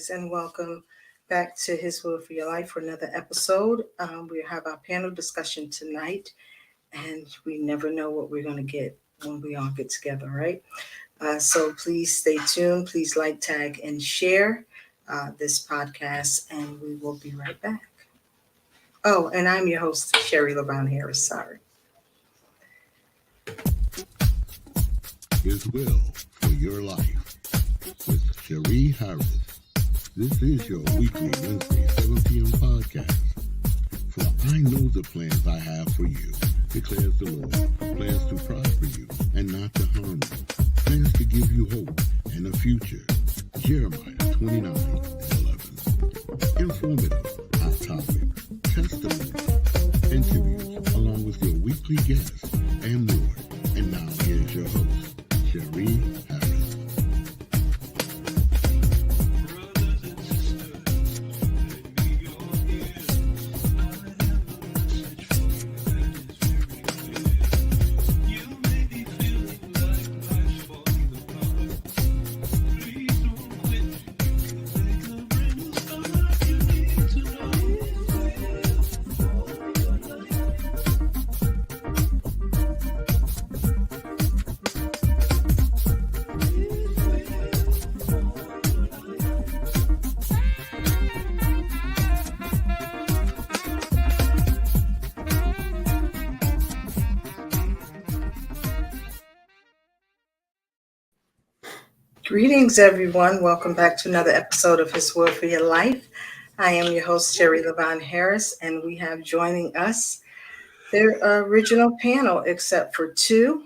Greetings and welcome back to His Will for Your Life for another episode. We have our panel discussion tonight, and we never know what we're going to get when we all get together, right? So please stay tuned. Please like, tag, and share this podcast, and we will be right back. Oh, and I'm your host, Sherry LaVon Harris. Sorry. His will for your life with Cherie Harris. This is your weekly Wednesday 7 p.m. podcast. For I know the plans I have for you, declares the Lord, plans to prosper you and not to harm you, plans to give you hope and a future. Jeremiah 29:11. Informative, hot topic, testimony, interviews, along with your weekly guests and more. And now here's your host, Cherie Harris. Greetings, everyone. Welcome back to another episode of His Will for Your Life. I am your host, Sherry LaVon Harris, and we have joining us their original panel, except for two.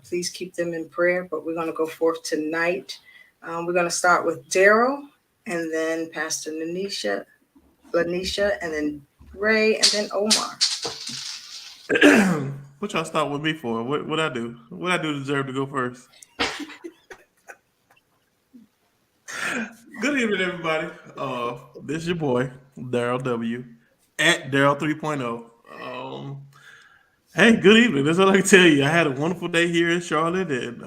Please keep them in prayer, but we're going to go forth tonight. We're going to start with Daryl, and then Pastor Lanisha, and then Ray, and then Omar. What y'all start with me for? What I do? What I do deserve to go first? Good evening, everybody. This is your boy, Daryl W. at Daryl 3.0. Hey, good evening. That's all I can tell you. I had a wonderful day here in Charlotte, and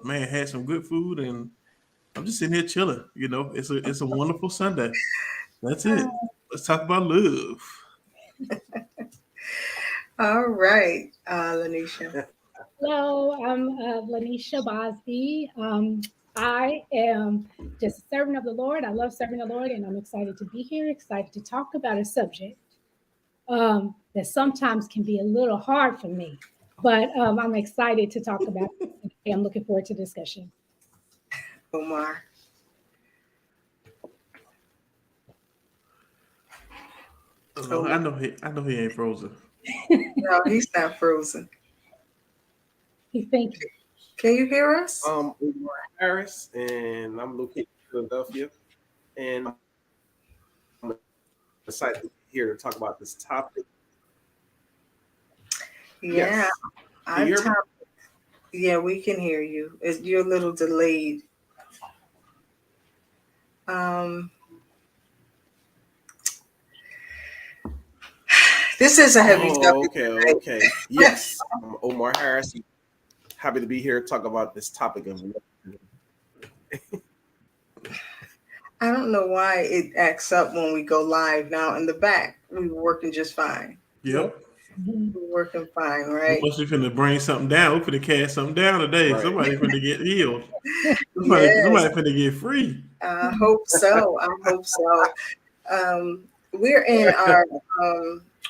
man, had some good food, and I'm just sitting here chilling. You know, it's a wonderful Sunday. That's it. Let's talk about love. All right, Lanisha. Hello, I'm Lanisha Bosby. I am just a servant of the Lord. I love serving the Lord, and I'm excited to be here, excited to talk about a subject that sometimes can be a little hard for me, but I'm excited to talk about it. I'm looking forward to discussion. Omar. I know he ain't frozen. No, he's not frozen. He's thinking. Can you hear us? I'm Harris, and I'm located in Philadelphia, and I'm excited here to talk about this topic. Yeah, Can you hear me? Yeah, we can hear you. You're a little delayed. This is a heavy topic. Okay. Yes, I'm Omar Harris. Happy to be here to talk about this topic. I don't know why it acts up when we go live. Now in the back, we were working just fine. Yep. We were working fine, right? We must be finna bring something down. We finna cast something down today. Right. Somebody finna get healed. Somebody finna get free. I hope so. We're in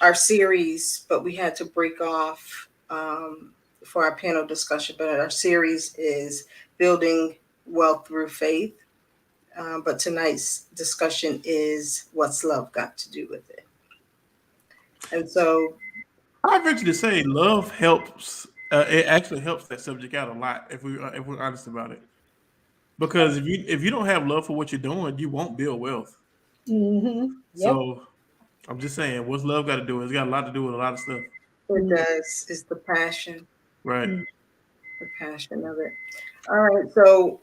our series, but we had to break off for our panel discussion. But our series is Building Wealth Through Faith. But tonight's discussion is what's love got to do with it. And so I venture to say love helps. It actually helps that subject out a lot if we're honest about it. Because if you don't have love for what you're doing, you won't build wealth. Mm-hmm. Yep. So I'm just saying, what's love got to do? It's got a lot to do with a lot of stuff. it does. It's the passion. Right. The passion of it. All right. So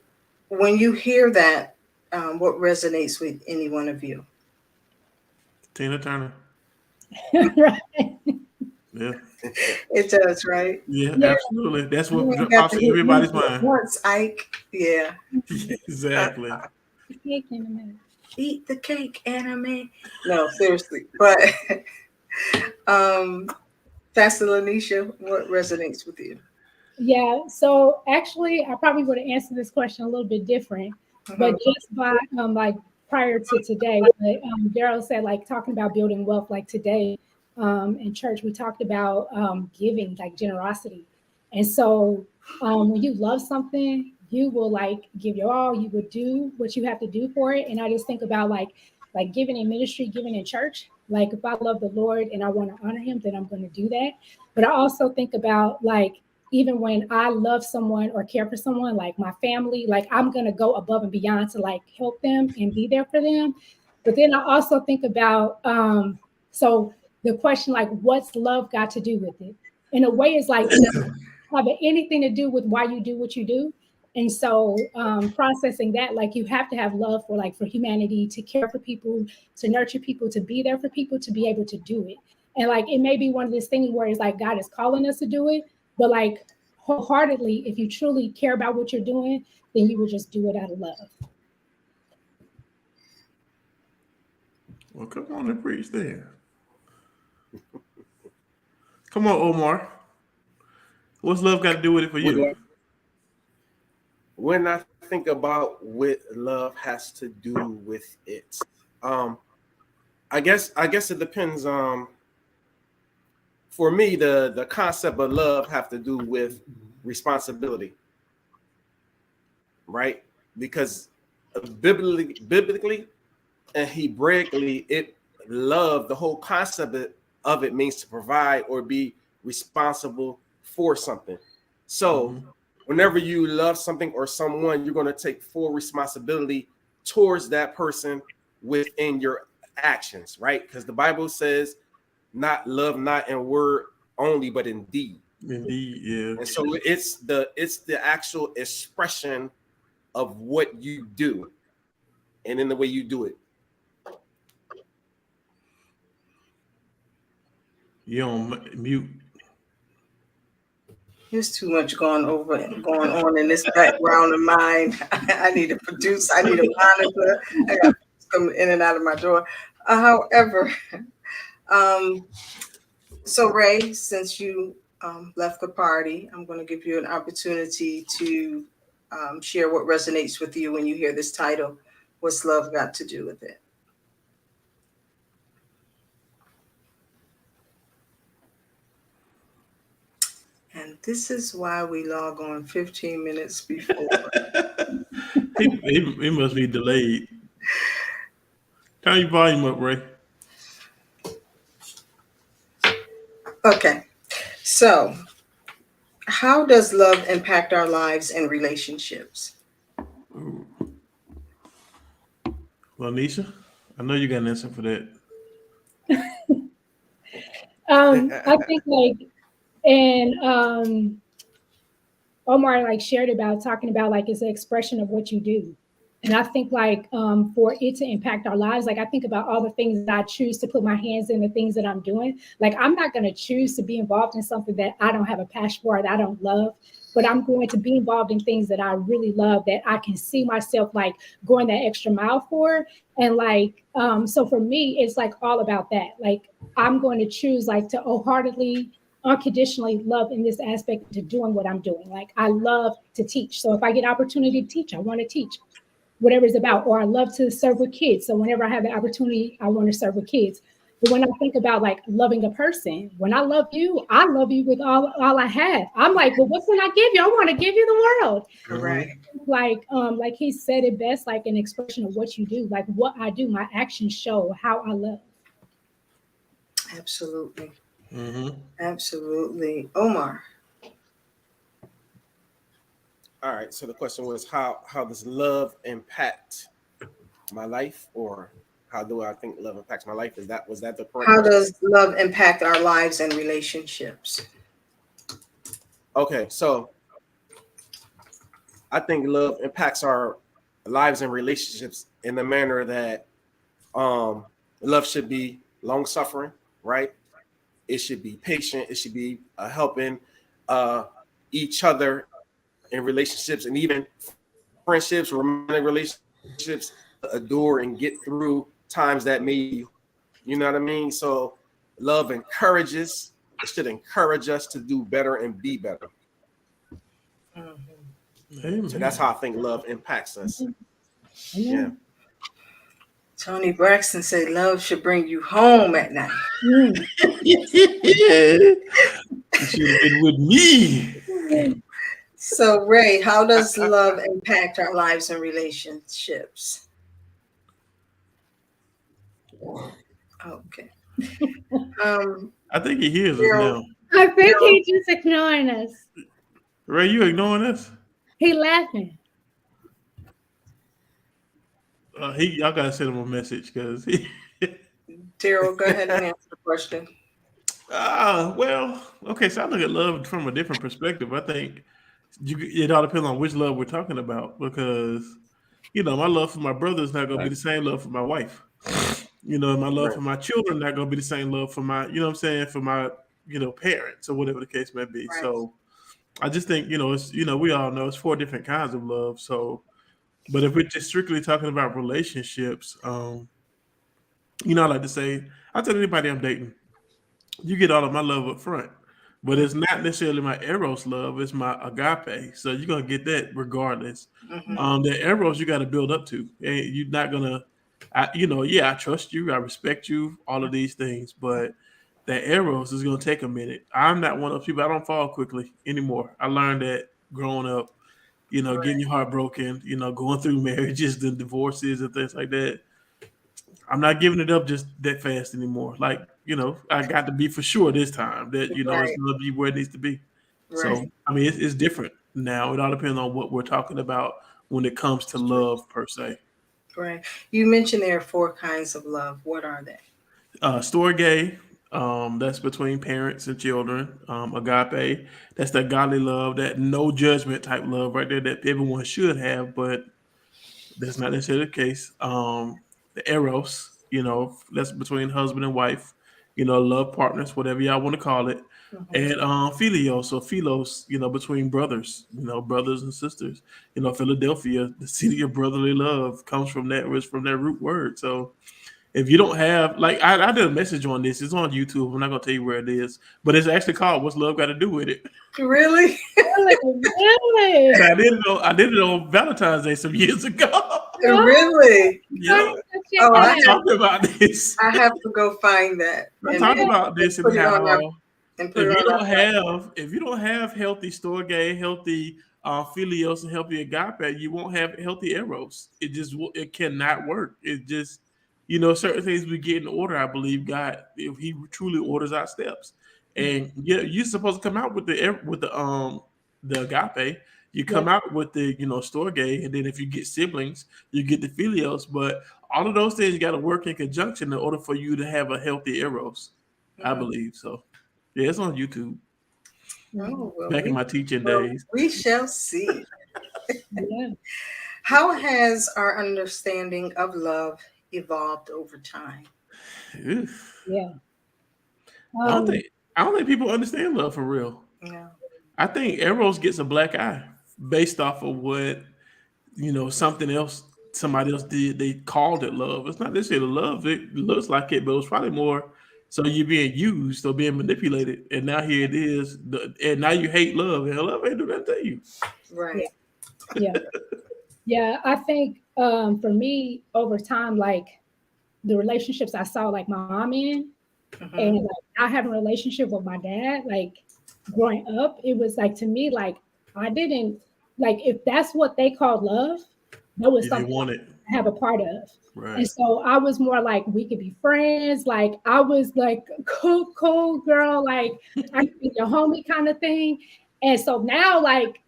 when you hear that, what resonates with any one of you? Tina Turner. Right. Yeah. It does, right? Yeah, Yeah. absolutely. That's what You got pops to in hit everybody's music mind. once, Ike. Yeah. Exactly. He came in a minute. Eat the cake, anime. No, seriously. But Pastor Lanisha, what resonates with you? Yeah, so actually, I probably would have answered this question a little bit different, but Mhm. just by like prior to today, but Daryl said like talking about building wealth, like today in church, we talked about giving, like generosity, and so when you love something, you will like give your all. You would do what you have to do for it, and I just think about like giving in ministry, giving in church. Like if I love the Lord and I want to honor Him, then I'm going to do that. But I also think about like even when I love someone or care for someone, like my family, like I'm gonna go above and beyond to like help them and be there for them. But then I also think about so the question like what's love got to do with it? In a way, it's like it doesn't have anything to do with why you do what you do. And so processing that, like you have to have love for like for humanity, to care for people, to nurture people, to be there for people, to be able to do it. And like it may be one of those things where it's like God is calling us to do it, but like wholeheartedly, if you truly care about what you're doing, then you will just do it out of love. Well, come on and preach there. Come on, Omar. What's love got to do with it for What you? when I think about what love has to do with it, um, I guess it depends. For me, the concept of love have to do with responsibility, right? Because biblically and Hebraically, it love the whole concept of it means to provide or be responsible for something. So Mm-hmm. whenever you love something or someone, you're going to take full responsibility towards that person within your actions, right? Because the Bible says, "Not love, not in word only, but in deed." Indeed, yeah. And so it's the actual expression of what you do, and in the way you do it. You on mute. There's too much going on in this background of mine. I need a producer. I need a monitor. I got come in and out of my door. However, um, so Ray, since you left the party, I'm going to give you an opportunity to share what resonates with you when you hear this title. What's love got to do with it? And this is why we log on 15 minutes before. He must be delayed. Turn your volume up, Ray. Okay, so how does love impact our lives and relationships? Lanisha, I know you got an answer for that. I think like and Omar like shared about talking about like it's an expression of what you do. And I think like for it to impact our lives, like I think about all the things that I choose to put my hands in, the things that I'm doing. Like I'm not going to choose to be involved in something that I don't have a passion for, that I don't love, but I'm going to be involved in things that I really love, that I can see myself like going that extra mile for. And like so for me, it's like all about that. Like I'm going to choose like to wholeheartedly unconditionally love in this aspect to doing what I'm doing. Like I love to teach. So if I get opportunity to teach, I want to teach whatever it's about. Or I love to serve with kids. So whenever I have the opportunity, I want to serve with kids. But when I think about like loving a person, when I love you with all I have. I'm like, well, what can I give you? I want to give you the world. Mm-hmm. Correct. Like he said it best, like an expression of what you do, like what I do, my actions show how I love. Absolutely. Mm-hmm. Absolutely. Omar. All right. So the question was, how does love impact my life, or how do I think love impacts my life? Was that the correct How question? does love impact our lives and relationships? Okay. So I think love impacts our lives and relationships in the manner that um love should be long suffering, right? It should be patient. It should be helping uh each other in relationships, and even friendships, romantic relationships, endure and get through times that may, you know what I mean? So love encourages. It should encourage us to do better and be better. Amen. So that's how I think love impacts us. Yeah. Tony Braxton said love should bring you home at night. Mm. You should have been with me. So, Ray, how does love impact our lives and relationships? Okay. I think he hears us now. I think he's just ignoring us. Ray, you ignoring us? He laughing. Y'all gotta send him a message because Daryl, go ahead and answer the question. well, okay. So I look at love from a different perspective. I think it all depends on which love we're talking about because my love for my brother is not gonna be the same love for my wife. My love for my children not gonna be the same love for my, what I'm saying, for my, parents or whatever the case may be. Right. So I just think, it's, we all know it's 4 different kinds of love. So, but if we're just strictly talking about relationships, I like to say, I tell anybody I'm dating, you get all of my love up front, but it's not necessarily my eros love, it's my agape. So you're gonna get that regardless. The eros you got to build up to, and you're not gonna, I trust you, I respect you, all of these things, but that eros is gonna take a minute. I'm not one of those people. I don't fall quickly anymore. I learned that growing up, getting your heart broken, going through marriages and divorces and things like that. I'm not giving it up just that fast anymore. Like, I got to be for sure this time that, it's going to be where it needs to be. Right. So, I mean, it's different now. It all depends on what we're talking about when it comes to love per se. Right. You mentioned there are 4 kinds of love. What are they? Storge, that's between parents and children. Agape, that's that godly love, that no judgment type love right there that everyone should have, but that's not necessarily the case. The eros, that's between husband and wife, love partners, whatever y'all want to call it. And philios, so philos, between brothers, brothers and sisters. Philadelphia, the city of brotherly love, comes from that root word. So if you don't have, like, I did a message on this. It's on YouTube. I'm not gonna tell you where it is, but it's actually called "What's Love Got to Do with It." Really? Really? And I did it on Valentine's Day some years ago. Really? Yeah, Oh, I talked about this. I have to go find that. I talked about this and put it on how and if you don't have healthy storge, healthy philios, and healthy agape, you won't have healthy eros. It cannot work. It just certain things we get in order. I believe God, if He truly orders our steps, and you're supposed to come out with the agape. You come out with the storge, and then if you get siblings, you get the philios. But all of those things got to work in conjunction in order for you to have a healthy eros. I believe so. Yeah, it's on YouTube. Oh, well, Back in my teaching days. We shall see. Yeah. How has our understanding of love evolved over time? Oof. Yeah. I don't think people understand love for real. No. I think Eros gets a black eye based off of what something else somebody else did. They called it love. It's not necessarily love. It looks like it, but it was probably more so you're being used or being manipulated. And now here it is, and now you hate love, and love ain't do that to you. Right. Yeah. Yeah. I think for me over time, like the relationships I saw like my mom in, and like I have a relationship with my dad, like growing up, it was like to me, like I didn't like if that's what they called love, that was something I have a part of. Right. And so I was more like we could be friends. Like I was like cool girl, like I could be your homie kind of thing. And so now like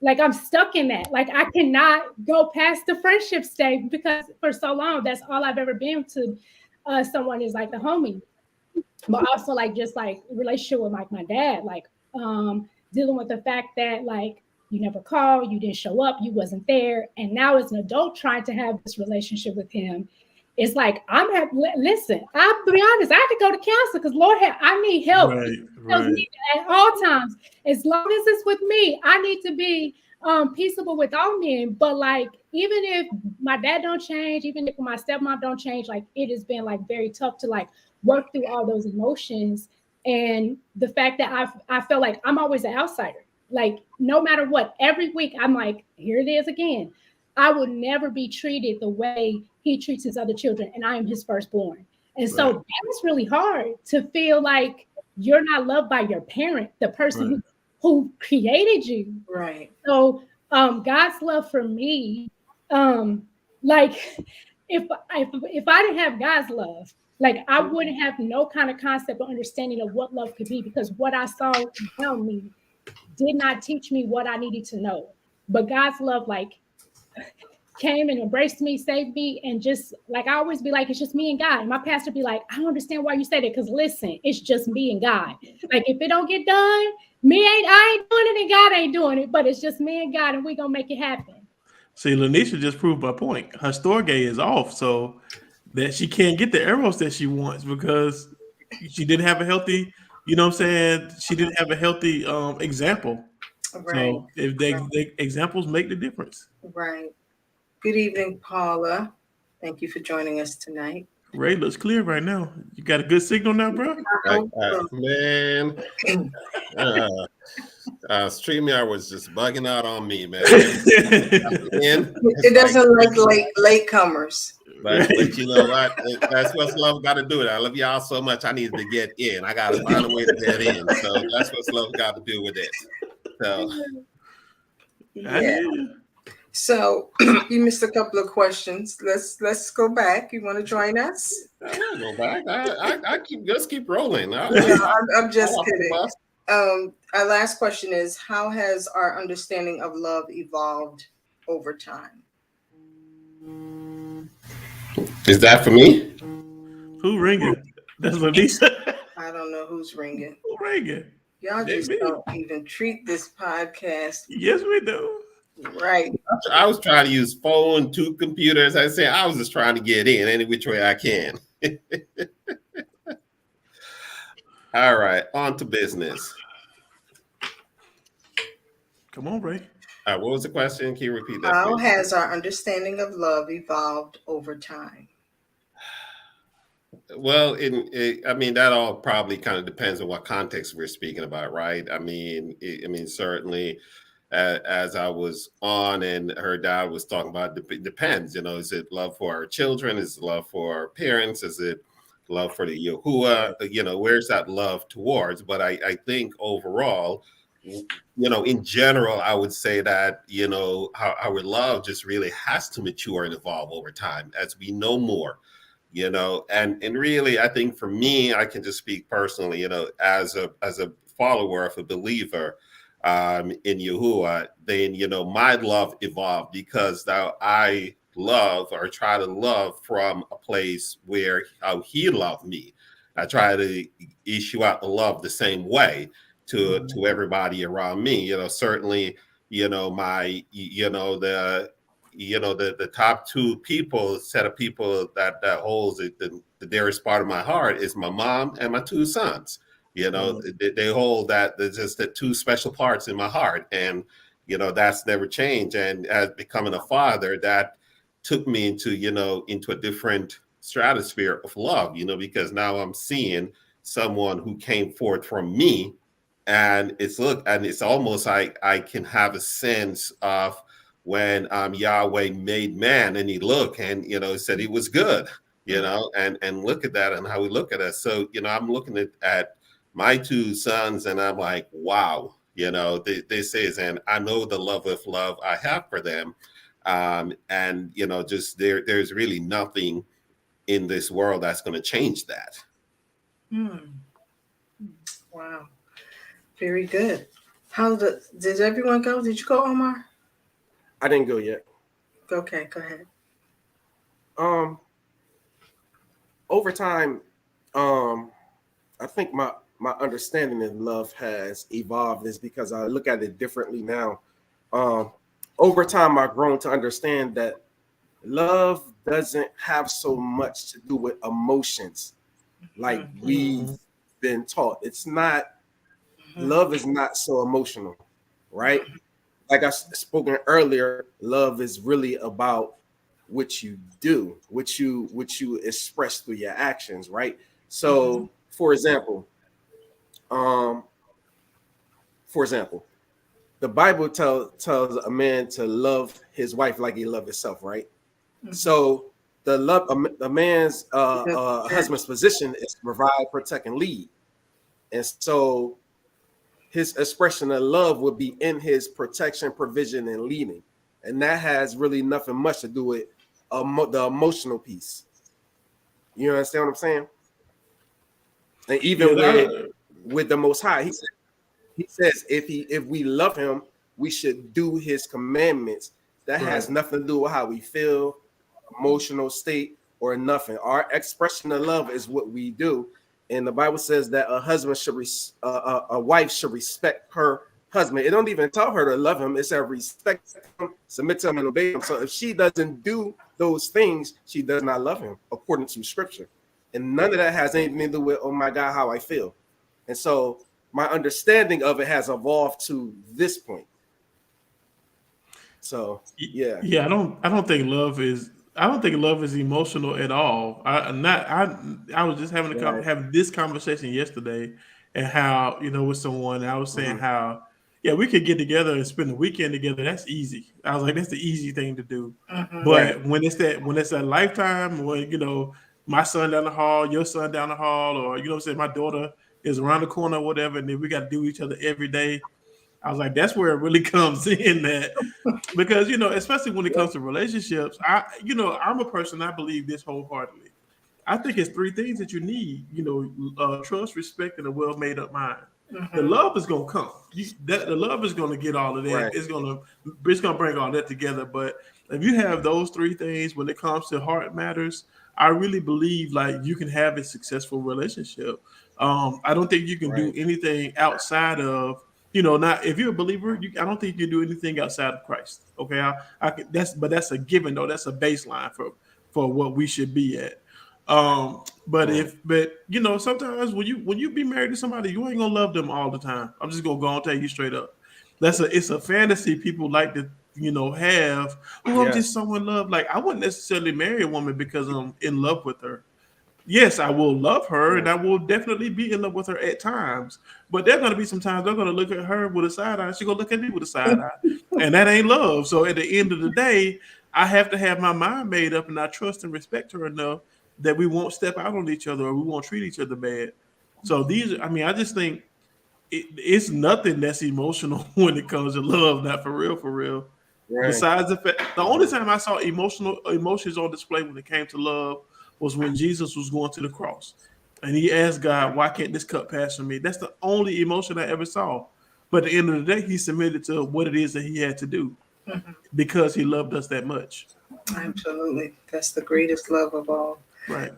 I'm stuck in that. Like I cannot go past the friendship stage because for so long that's all I've ever been to someone is like the homie. But also like just like relationship with like my dad, like dealing with the fact that like you never called, you didn't show up, you wasn't there, and now as an adult trying to have this relationship with him, it's like listen. I'll be honest, I have to go to counseling because Lord, I need help. Right. Me at all times. As long as it's with me, I need to be peaceable with all men. But like, even if my dad don't change, even if my stepmom don't change, like it has been like very tough to like work through all those emotions. And the fact that I felt like I'm always an outsider. Like no matter what, every week I'm like, here it is again. I would never be treated the way he treats his other children, and I am his firstborn. And so Right. that's really hard to feel like you're not loved by your parent, the person Right. who created you. Right. So God's love for me, like if I didn't have God's love, like I wouldn't have no kind of concept or understanding of what love could be, because what I saw around me did not teach me what I needed to know. But God's love, like, came and embraced me, saved me, and just like I always be like, it's just me and God. And my pastor be like, I don't understand why you say that, because listen, it's just me and God. Like if it don't get done, I ain't doing it, and God ain't doing it, but it's just me and God, and we gonna make it happen. See, Lanisha just proved my point. Her storge is off, so that she can't get the arrows that she wants because she didn't have a healthy, you know what I'm saying? She didn't have a healthy example. Right. So if they examples make the difference. Right. Good evening, Paula. Thank you for joining us tonight. Ray looks clear right now. You got a good signal now, bro? I hope so. Man, StreamYard was just bugging out on me, man. It doesn't like latecomers. But you know what? That's what's love got to do it. I love y'all so much. I need to get in. I got to find a way to get in. So that's what's love got to do with it. So Yeah. So you missed a couple of questions. Let's go back. You want to join us? I won't go back. I keep rolling. I'm just kidding. Our last question is, how has our understanding of love evolved over time? Is that for me? Who ringing? That's Lanisha. I don't know who's ringing. Who ringing? Y'all just don't even treat this podcast Yes, we do. right. I was trying to use phone, 2 computers. I said I was just trying to get in any which way I can. All right, on to business. Come on, Ray. What was the question? Can you repeat that? How please? has our understanding of love evolved over time? Well, I mean, that all probably kind of depends on what context we're speaking about, right? I mean, certainly, as I was on and her dad was talking about, it depends. You know, is it love for our children? Is it love for our parents? Is it love for the Yahuwah? You know, where's that love towards? But I think overall, you know, in general, I would say that, you know, our love just really has to mature and evolve over time as we know more. You know, and really, I think for me, I can just speak personally, you know, as a follower of a believer in Yahuwah, then, you know, my love evolved because now I love or try to love from a place where how he loved me. I try to issue out the love the same way to everybody around me. You know, certainly, you know, the top 2 set of people that holds the dearest part of my heart is my mom and my 2 sons. You know, they hold that. There's just the 2 special parts in my heart, and you know that's never changed. And as becoming a father, that took me into a different stratosphere of love. You know, because now I'm seeing someone who came forth from me, and it's almost like I can have a sense of when Yahweh made man and he looked and, you know, said he was good, you know, and look at that and how we look at us. So, you know, I'm looking at my 2 sons and I'm like, wow, you know, this is, and I know the love I have for them. And, you know, just there's really nothing in this world that's going to change that. Wow. Very good. Did everyone go? Did you go, Omar? I didn't go yet. Okay, go ahead. Over time, I think my understanding of love has evolved is because I look at it differently now. Over time, I've grown to understand that love doesn't have so much to do with emotions like we've been taught. It's not, love is not so emotional, right? like I spoken earlier, love is really about what you do, what you express through your actions, right? Mm-hmm. So, um, for example, the Bible tells a man to love his wife like he loved himself, right? Mm-hmm. So a man's Yep. husband's position is to provide, protect, and lead, and so his expression of love would be in his protection, provision, and leading, and that has really nothing much to do with the emotional piece. You understand what I'm saying? And Yeah, even with the Most High, he says if we love him, we should do his commandments. That right. has nothing to do with how we feel, emotional state, or nothing. Our expression of love is what we do. And the Bible says that a husband should a wife should respect her husband. It don't even tell her to love him. It says respect him, submit to him, and obey him. So if she doesn't do those things, she does not love him according to scripture. And none of that has anything to do with, oh my God, how I feel. And so my understanding of it has evolved to this point. So yeah, Yeah, I don't think love is emotional at all. I was just right. having this conversation yesterday, and how, with someone, and I was saying Mm-hmm. how, yeah, we could get together and spend the weekend together. That's easy. I was like, that's the easy thing to do. Mm-hmm. Right. But when it's that lifetime, when, my son down the hall, your son down the hall, or, what I'm saying, my daughter is around the corner or whatever, and then we got to do each other every day. I was like, that's where it really comes in, that because, especially when it Yeah. comes to relationships, I'm a person, I believe this wholeheartedly. I think it's three things that you need, trust, respect, and a well made up mind. The Mm-hmm. love is gonna come. The love is gonna get all of that. Right. It's gonna bring all that together. But if you have those three things when it comes to heart matters, I really believe like you can have a successful relationship. I don't think you can do Right. anything outside of, not if you're a believer. I don't think you can do anything outside of Christ. Okay, that's a given though. That's a baseline for what we should be at. Right. But sometimes when you be married to somebody, you ain't gonna love them all the time. I'm just gonna go and tell you straight up. It's a fantasy people like to have. Oh, I'm just Yes. so in love. Like, I wouldn't necessarily marry a woman because I'm in love with her. Yes, I will love her, and Right. I will definitely be in love with her at times. But there are going to be some times they're going to look at her with a side eye. She going to look at me with a side eye, and that ain't love. So at the end of the day, I have to have my mind made up, and I trust and respect her enough that we won't step out on each other, or we won't treat each other bad. So I just think it's nothing that's emotional when it comes to love. Not for real, for real. Right. Besides the fact, the only Mm-hmm. time I saw emotions on display when it came to love was when Jesus was going to the cross, and he asked God, "Why can't this cup pass from me?" That's the only emotion I ever saw. But at the end of the day, he submitted to what it is that he had to do Mm-hmm. because he loved us that much. Absolutely. That's the greatest love of all. Right.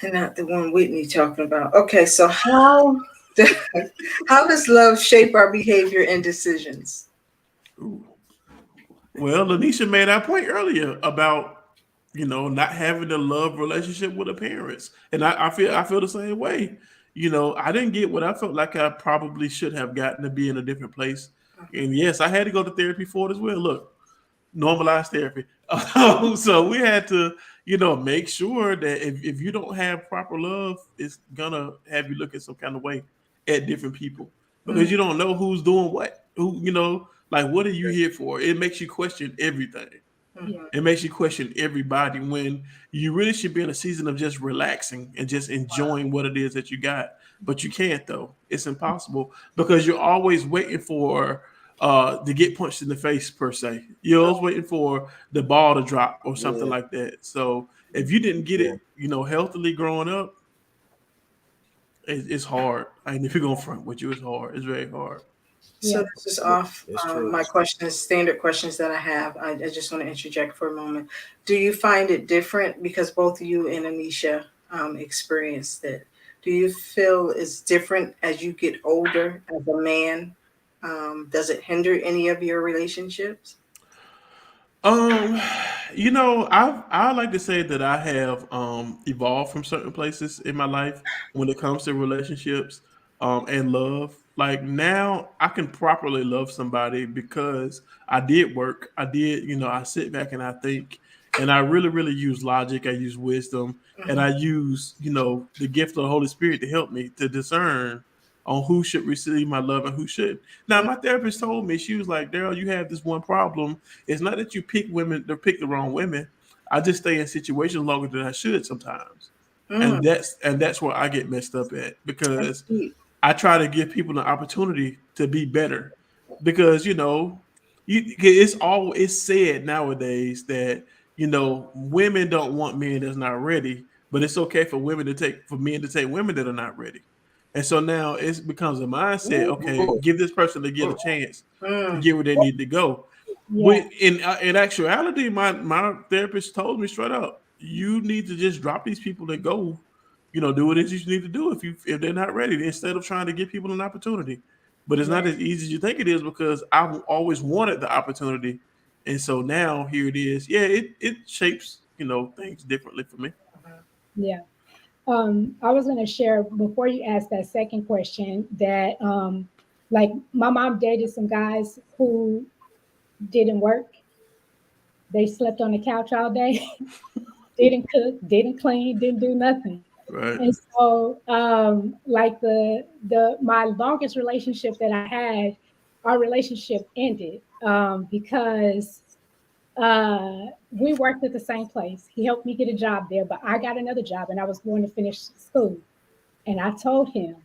And not the one Whitney talking about. Okay, so how does love shape our behavior and decisions? Ooh. Well, Lanisha made that point earlier about not having a love relationship with her parents, and I feel the same way. I didn't get what I felt like I probably should have gotten to be in a different place, and yes, I had to go to therapy for it as well. Look, normalized therapy. So we had to, make sure that if you don't have proper love, it's gonna have you look at some kind of way at different people because Mm-hmm. you don't know who's doing what. Like, what are you here for? It makes you question everything. Yeah. It makes you question everybody when you really should be in a season of just relaxing and just enjoying what it is that you got. But you can't though. It's impossible because you're always waiting for to get punched in the face per se. You're always waiting for the ball to drop or something Yeah. like that. So if you didn't get Yeah. it, healthily growing up, it's hard. And if you're going front with you, it's hard. It's very hard. So Yeah. this is off It's true. my questions, standard questions that I have. I just want to interject for a moment. Do you find it different because both you and Anisha experienced it? Do you feel it's different as you get older as a man? Does it hinder any of your relationships? Um, I like to say that I have evolved from certain places in my life when it comes to relationships and love. Like now I can properly love somebody because I did work. I did, I sit back and I think, and I really, really use logic. I use wisdom, and I use, the gift of the Holy Spirit to help me to discern on who should receive my love and who shouldn't. Now, my therapist told me, she was like, Daryl, you have this one problem. It's not that you pick women or pick the wrong women. I just stay in situations longer than I should sometimes. And Mm, that's where I get messed up at, that's because deep. I try to give people an opportunity to be better, because it's said nowadays that women don't want men that's not ready, but it's okay for men to take women that are not ready. And so now it becomes a mindset. Okay, Ooh, give this person to get a chance to Mm, get where they need to go. Yeah. In actuality, my therapist told me straight up, you need to just drop these people and go. Do what it is you need to do if they're not ready, instead of trying to give people an opportunity. But it's not as easy as you think it is, because I've always wanted the opportunity, and so now here it is. Yeah, it shapes things differently for me. Yeah. I was going to share before you ask that second question that, like, my mom dated some guys who didn't work. They slept on the couch all day, didn't cook, didn't clean, didn't do nothing. Right, And so, like the my longest relationship that I had, our relationship ended because we worked at the same place. He helped me get a job there, but I got another job and I was going to finish school. And I told him,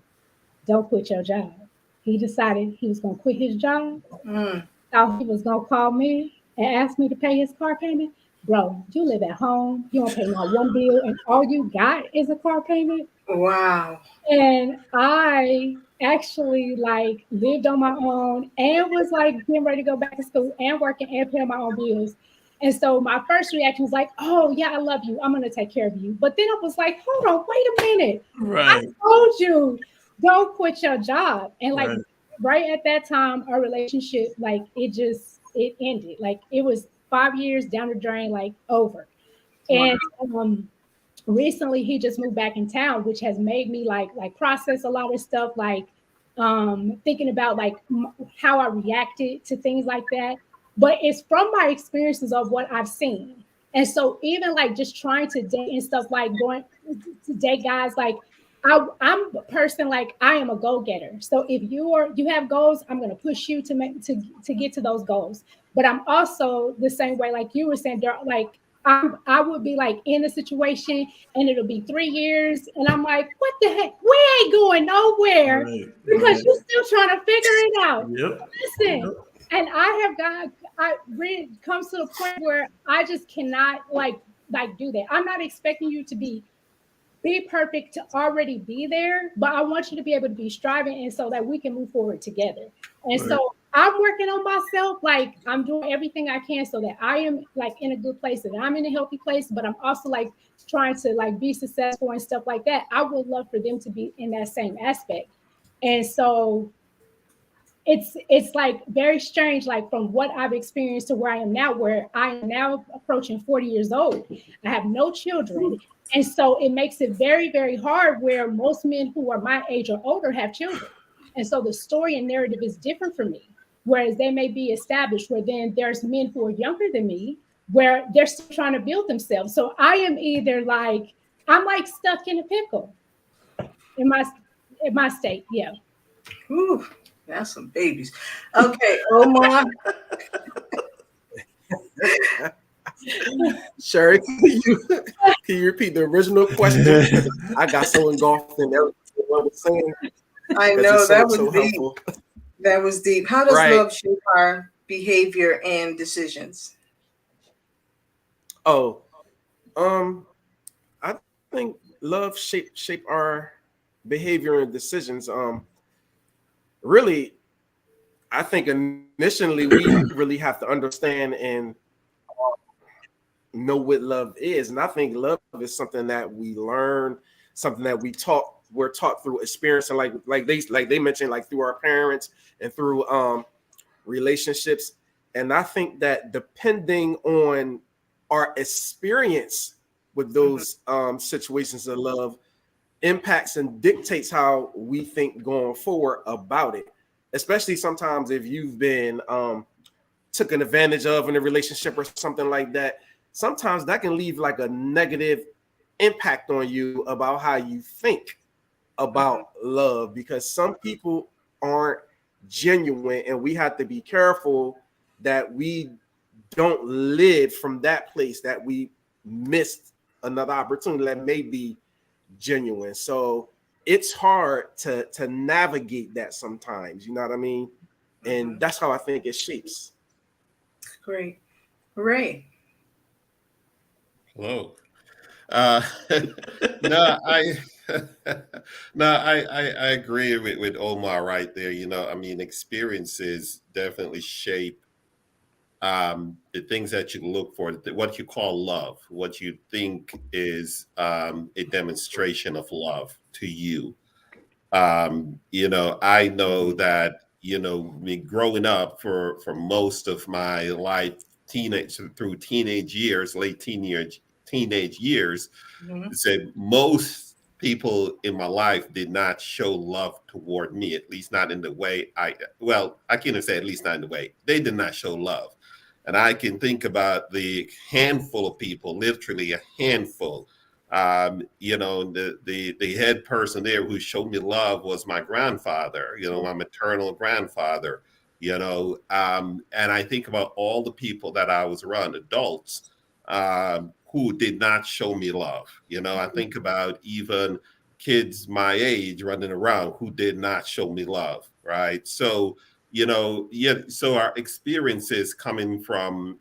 don't quit your job. He decided he was going to quit his job. mm. Thought he was going to call me and ask me to pay his car payment. Bro, you live at home. You don't pay not one bill, and all you got is a car payment. Wow. And I actually like lived on my own and was like getting ready to go back to school and working and paying my own bills. And so my first reaction was like, oh yeah, I love you. I'm gonna take care of you. But then I was like, hold on, wait a minute. I right, told you, don't quit your job. And like right. right at that time, our relationship, like it ended. Like it was 5 years down the drain, like over. Wow. And recently he just moved back in town, which has made me like process a lot of stuff, like thinking about like how I reacted to things like that. But it's from my experiences of what I've seen. And so even like just trying to date and stuff, like going to date guys, like I'm a person, like I am a go-getter. So if you have goals, I'm gonna push you to make to get to those goals. But I'm also the same way, like you were saying, like I would be like in a situation and it'll be 3 years, and I'm like, what the heck? We ain't going nowhere Right, because right. you're still trying to figure it out. Yep. Listen, and I really comes to the point where I just cannot like do that. I'm not expecting you to be perfect to already be there, but I want you to be able to be striving and so that we can move forward together. And Right. so I'm working on myself, like I'm doing everything I can so that I am like in a good place, that I'm in a healthy place, but I'm also like trying to like be successful and stuff like that. I would love for them to be in that same aspect. And so it's like very strange, like from what I've experienced to where I am now, where I am now approaching 40 years old. I have no children. And so it makes it very, very hard where most men who are my age or older have children. And so the story and narrative is different for me. Whereas they may be established, where then there's men who are younger than me, where they're still trying to build themselves. So I am either like, I'm like stuck in a pickle in my state. Yeah. Whew, that's some babies. Okay, Omar. Sherry, can you repeat the original question? Because I got so engulfed in everything what was saying I because know it's that was so deep. helpful. That was deep. How does Right. love shape our behavior and decisions? Oh, I think love shape our behavior and decisions. Really, I think initially we really have to understand and know what love is, and I think love is something that we learn, something that we're taught through experience, and like they mentioned, like through our parents and through relationships. And I think that depending on our experience with Mhm. those situations of love, impacts and dictates how we think going forward about it. Especially sometimes if you've been taken advantage of in a relationship or something like that. Sometimes that can leave like a negative impact on you about how you think about love, because some people aren't genuine, and we have to be careful that we don't live from that place, that we missed another opportunity that may be genuine. So it's hard to navigate that sometimes, you know what I mean? And that's how I think it shapes. Great. Ray. Hello. Uh, no, I no, I agree with Omar right there. You know, I mean, experiences definitely shape the things that you look for, what you call love, what you think is a demonstration of love to you. You know, I know that, you know, me growing up for most of my life, teenage years, teenage years, Mhm. said most people in my life did not show love toward me, at least not in the way I can't even say at least not in the way they did not show love. And I can think about the handful of people, literally a handful. You know, the head person there who showed me love was my grandfather, you know, my maternal grandfather, you know. And I think about all the people that I was around, adults, who did not show me love. You know, I think about even kids my age running around who did not show me love, right? So, you know, yeah, so our experiences coming from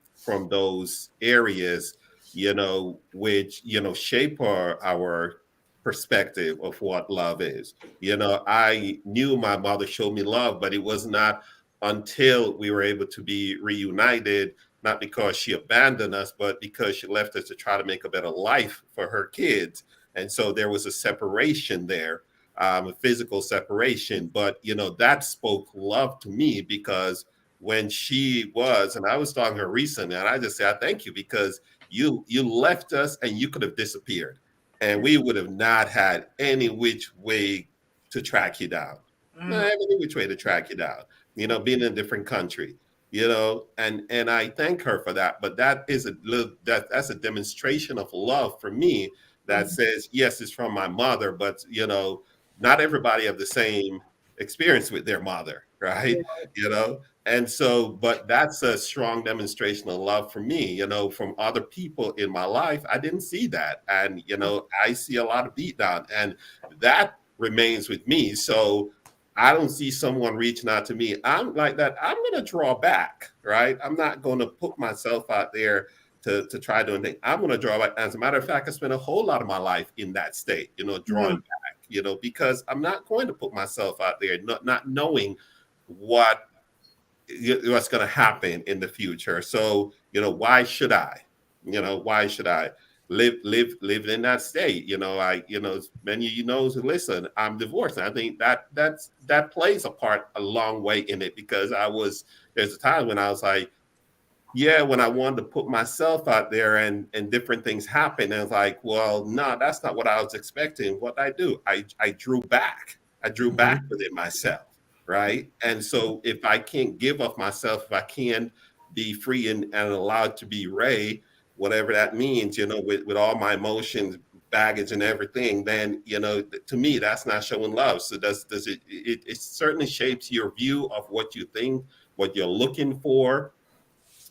those areas, you know, which, you know, shape our perspective of what love is. You know, I knew my mother showed me love, but it was not until we were able to be reunited, not because she abandoned us, but because she left us to try to make a better life for her kids. And so there was a separation there, a physical separation. But, you know, that spoke love to me, because when she was, and I was talking to her recently, and I just said, I thank you, because you left us and you could have disappeared. And we would have not had any which way to track you down. Not any which way to track you down, you know, being in a different country, you know, and I thank her for that. But that is that's a demonstration of love for me, that says, yes, it's from my mother, but, you know, not everybody have the same experience with their mother, right? You know, and so, but that's a strong demonstration of love for me, you know, from other people in my life. I didn't see that. And, you know, I see a lot of beatdown, and that remains with me. So I don't see someone reaching out to me. I'm like that. I'm going to draw back, right? I'm not going to put myself out there to try doing things. I'm going to draw back. As a matter of fact, I spent a whole lot of my life in that state, you know, drawing back, you know, because I'm not going to put myself out there, not knowing what's going to happen in the future. So, you know, why should I? You know, why should I live in that state? You know, you know, many of you know who listen, I'm divorced. And I think that plays a part a long way in it, because there's a time when I was like, yeah, when I wanted to put myself out there and different things happen, and I was like, well, no, that's not what I was expecting. What I do, I drew back. I drew back within myself, right? And so if I can't give of myself, if I can't be free and allowed to be Ray, whatever that means, you know, with all my emotions, baggage, and everything, then, you know, to me, that's not showing love. So does it certainly shapes your view of what you think, what you're looking for,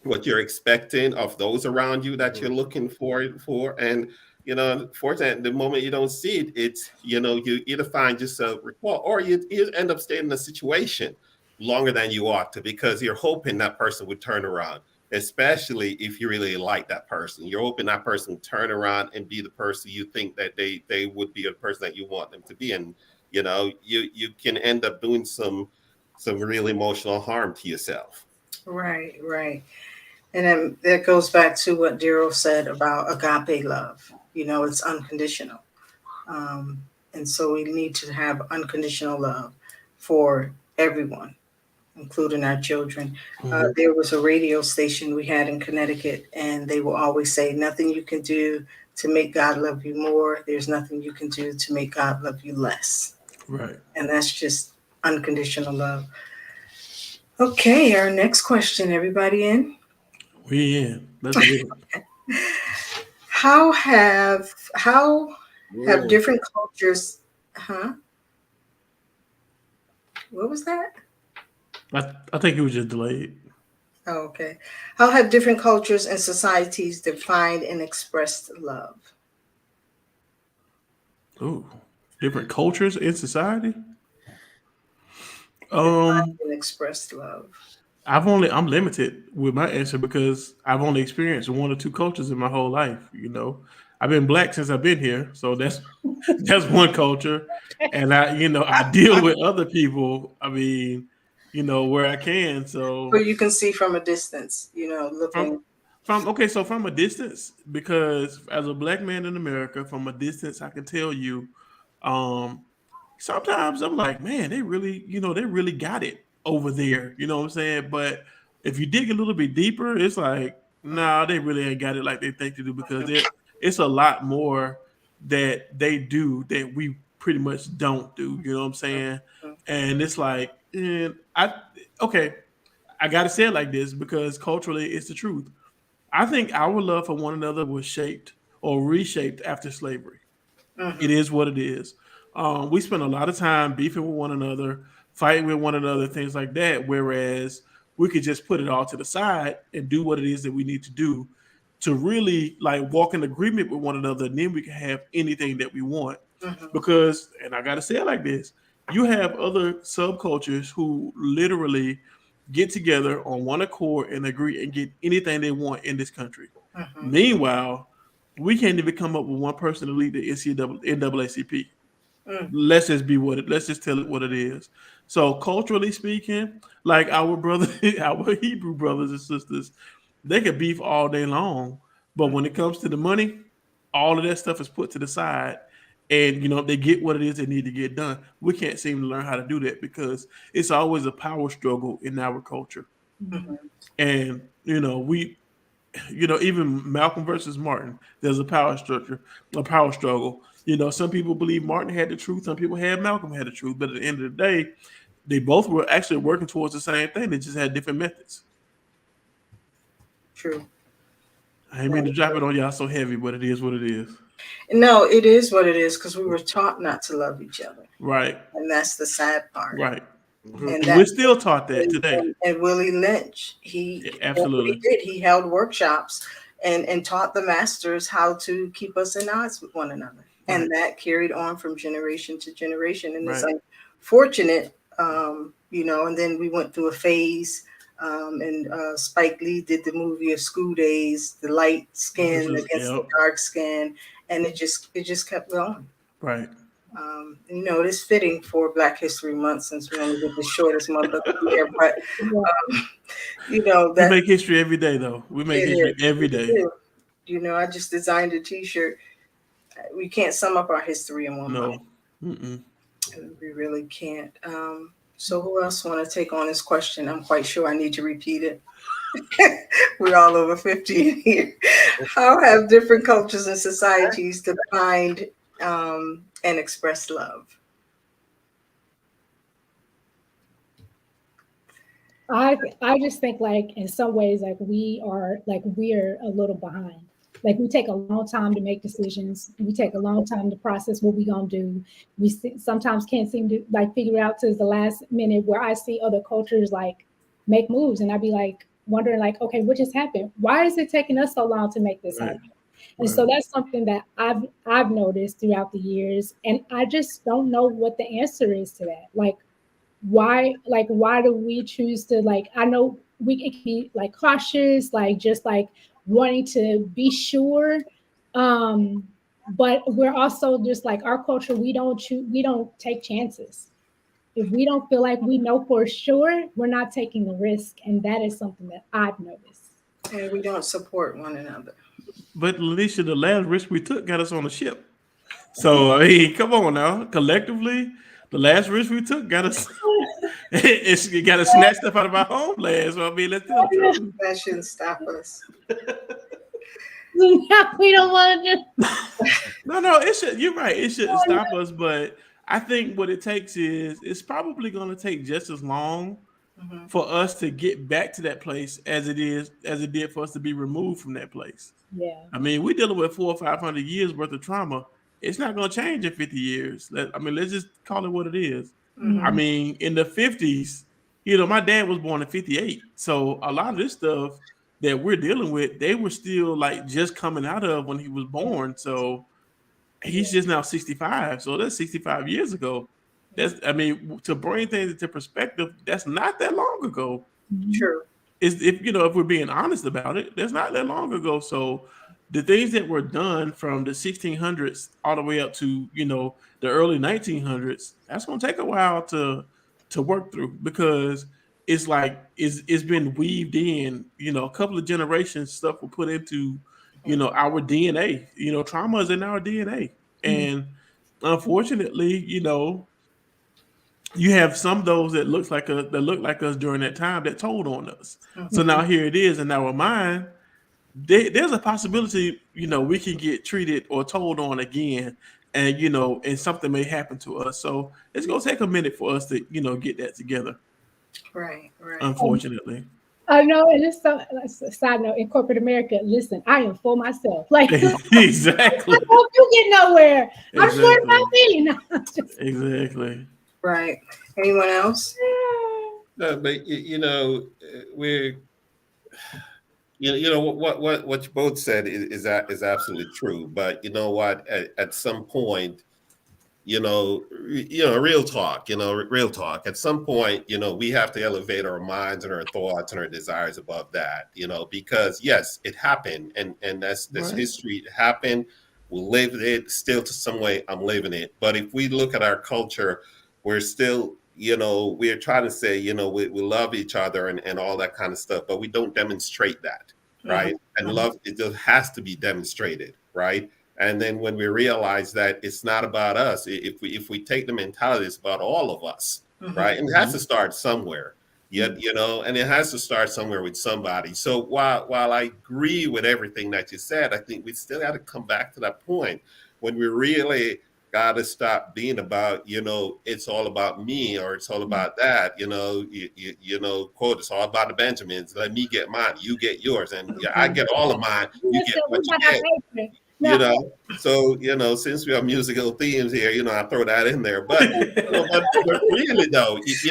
what you're expecting of those around you that you're looking for. And, you know, fortunately, the moment you don't see it, it's, you know, you either find yourself recall, or you end up staying in a situation longer than you ought to, because you're hoping that person would turn around, especially if you really like that person. You're hoping that person would turn around and be the person you think that they would be, a person that you want them to be. And, you know, you can end up doing some real emotional harm to yourself. Right, right. And then that goes back to what Daryl said about agape love. You know, it's unconditional. And so we need to have unconditional love for everyone, including our children. There was a radio station we had in Connecticut, and they will always say, nothing you can do to make God love you more. There's nothing you can do to make God love you less. Right. And that's just unconditional love. Okay, our next question. Everybody in? We in. Let's get it. How have different cultures? Huh? What was that? I think it was just delayed. Oh, okay. How have different cultures and societies defined and expressed love? Ooh, different cultures in society. Defined and expressed love. I'm limited with my answer because I've only experienced one or two cultures in my whole life. I've been black since I've been here, so that's that's one culture, and I deal with other people. I mean, where I can. Or So you can see from a distance, from looking. so from a distance, because as a black man in America, from a distance, I can tell you, um, sometimes I'm like, man, they really got it over there. You know what I'm saying? But if you dig a little bit deeper, it's like, nah, they really ain't got it like they think to do because it's a lot more that they do that we pretty much don't do. You know what I'm saying? And it's like, okay, I gotta say it like this because culturally it's the truth. I think our love for one another was shaped or reshaped after slavery. It Mhm, is what it is. We spend a lot of time beefing with one another, fighting with one another, things like that. Whereas we could just put it all to the side and do what it is that we need to do to really like walk in agreement with one another, and then we can have anything that we want. mhm, Because, and I gotta say it like this: you have other subcultures who literally get together on one accord and agree and get anything they want in this country. mhm, Meanwhile, we can't even come up with one person to lead the NAACP. mm. Let's just tell it what it is. So culturally speaking, like our brother, our Hebrew brothers and sisters, they could beef all day long, but when it comes to the money, all of that stuff is put to the side, and they get what it is they need to get done. We can't seem to learn how to do that because it's always a power struggle in our culture, Mhm. Mhm. and we even Malcolm versus Martin, there's a power struggle. Some people believe Martin had the truth, some people had Malcolm had the truth, but at the end of the day, they both were actually working towards the same thing. They just had different methods. True. I didn't mean That to is drop it true. on y'all so heavy, but it is what it is. No, it is what it is because we were taught not to love each other, Right, and that's the sad part. right. Mhm. And And we're that still taught that today. and Willie Lynch, Yeah, that's what he absolutely. did. He held workshops and taught the masters how to keep us in odds with one another, Right, and that carried on from generation to generation. And it's right, unfortunate, And then we went through a phase. And Spike Lee did the movie of School Days, the light which skin was, against the yep, dark skin, and it just kept going. right. It is fitting for Black History Month since we only get the shortest month of the year, but Yeah. We that make history every day, though. We make it history is. every We day. do. I just designed a T-shirt. We can't sum up our history in one month. No. Mm-mm. We really can't. So who else want to take on this question? I'm quite sure I need to repeat it. We're all over 50 in here. How have different cultures and societies defined and expressed love? I just think like in some ways like we're a little behind. Like we take a long time to make decisions. We take a long time to process what we're gonna do. Sometimes can't seem to like figure it out to the last minute. Where I see other cultures like make moves, and I'd be like wondering like, okay, what just happened? Why is it taking us so long to make this Right, happen? And right. so that's something that I've noticed throughout the years, and I just don't know what the answer is to that. Why do we choose to like I know we it can be like cautious like just like wanting to be sure but we're also just like our culture we don't take chances if we don't feel like we know for sure we're not taking the risk and that is something that I've noticed. And we don't support one another. But Lanisha, the last risk we took got us on the ship. So I mean, come on now. Collectively, the last risk we took got us. It got us snatched up out of our homeland. So I mean, let's tell the truth. That shouldn't stop us. Now we don't want to do. No, it should. You're right. It shouldn't stop us, but I think what it takes is it's probably going to take just as long Mhm. for us to get back to that place as it did for us to be removed from that place. Yeah. I mean, we're dealing with 400 or 500 years worth of trauma. It's not going to change in 50 years. Let's just call it what it is. I Mhm. mean, in the 50s, my dad was born in 58. So a lot of this stuff that we're dealing with, they were still like just coming out of when he was born. So he's just now 65. So that's 65 years ago. To bring things into perspective, that's not that long ago. Mhm. True. Is if we're being honest about it, that's not that long ago. So the things that were done from the 1600s all the way up to the early 1900s, that's going to take a while to work through, because it's like it's been weaved in. A couple of generations stuff will put into our DNA. Trauma is in our DNA, and unfortunately, you have some of those that look like us during that time that told on us. So Mhm. now here it is in our mind. There's a possibility, we can get treated or told on again, and and something may happen to us. So it's gonna take a minute for us to get that together. Right. Right. Unfortunately, I know, and it's so. Side note: in corporate America, listen, I am for myself. Like, exactly, I hope you get nowhere. I'm sure exactly, about me. No, I'm just. exactly. Right. Anyone else? No, but we're what you both said is absolutely true. But you know what? At some point, real talk. At some point, we have to elevate our minds and our thoughts and our desires above that. Because yes, it happened, and that's Right. history. It happened. We lived it. Still, to some way, I'm living it. But if we look at our culture, we're still, we're trying to say, we love each other and all that kind of stuff, but we don't demonstrate that, right? Mhm. And Mhm. love, it just has to be demonstrated, right? And then when we realize that it's not about us, if we take the mentality, it's about all of us, right? Mhm. And it has to start somewhere. Yet, and it has to start somewhere with somebody. So while I agree with everything that you said, I think we still got to come back to that point when we really got to stop being about, it's all about me or it's all about that, quote, it's all about the Benjamins. Let me get mine, you get yours. And yeah, I get all of mine, you get Listen, we what you got our get. favorite. you Now, know so since we have musical themes here, I throw that in there, but really though, if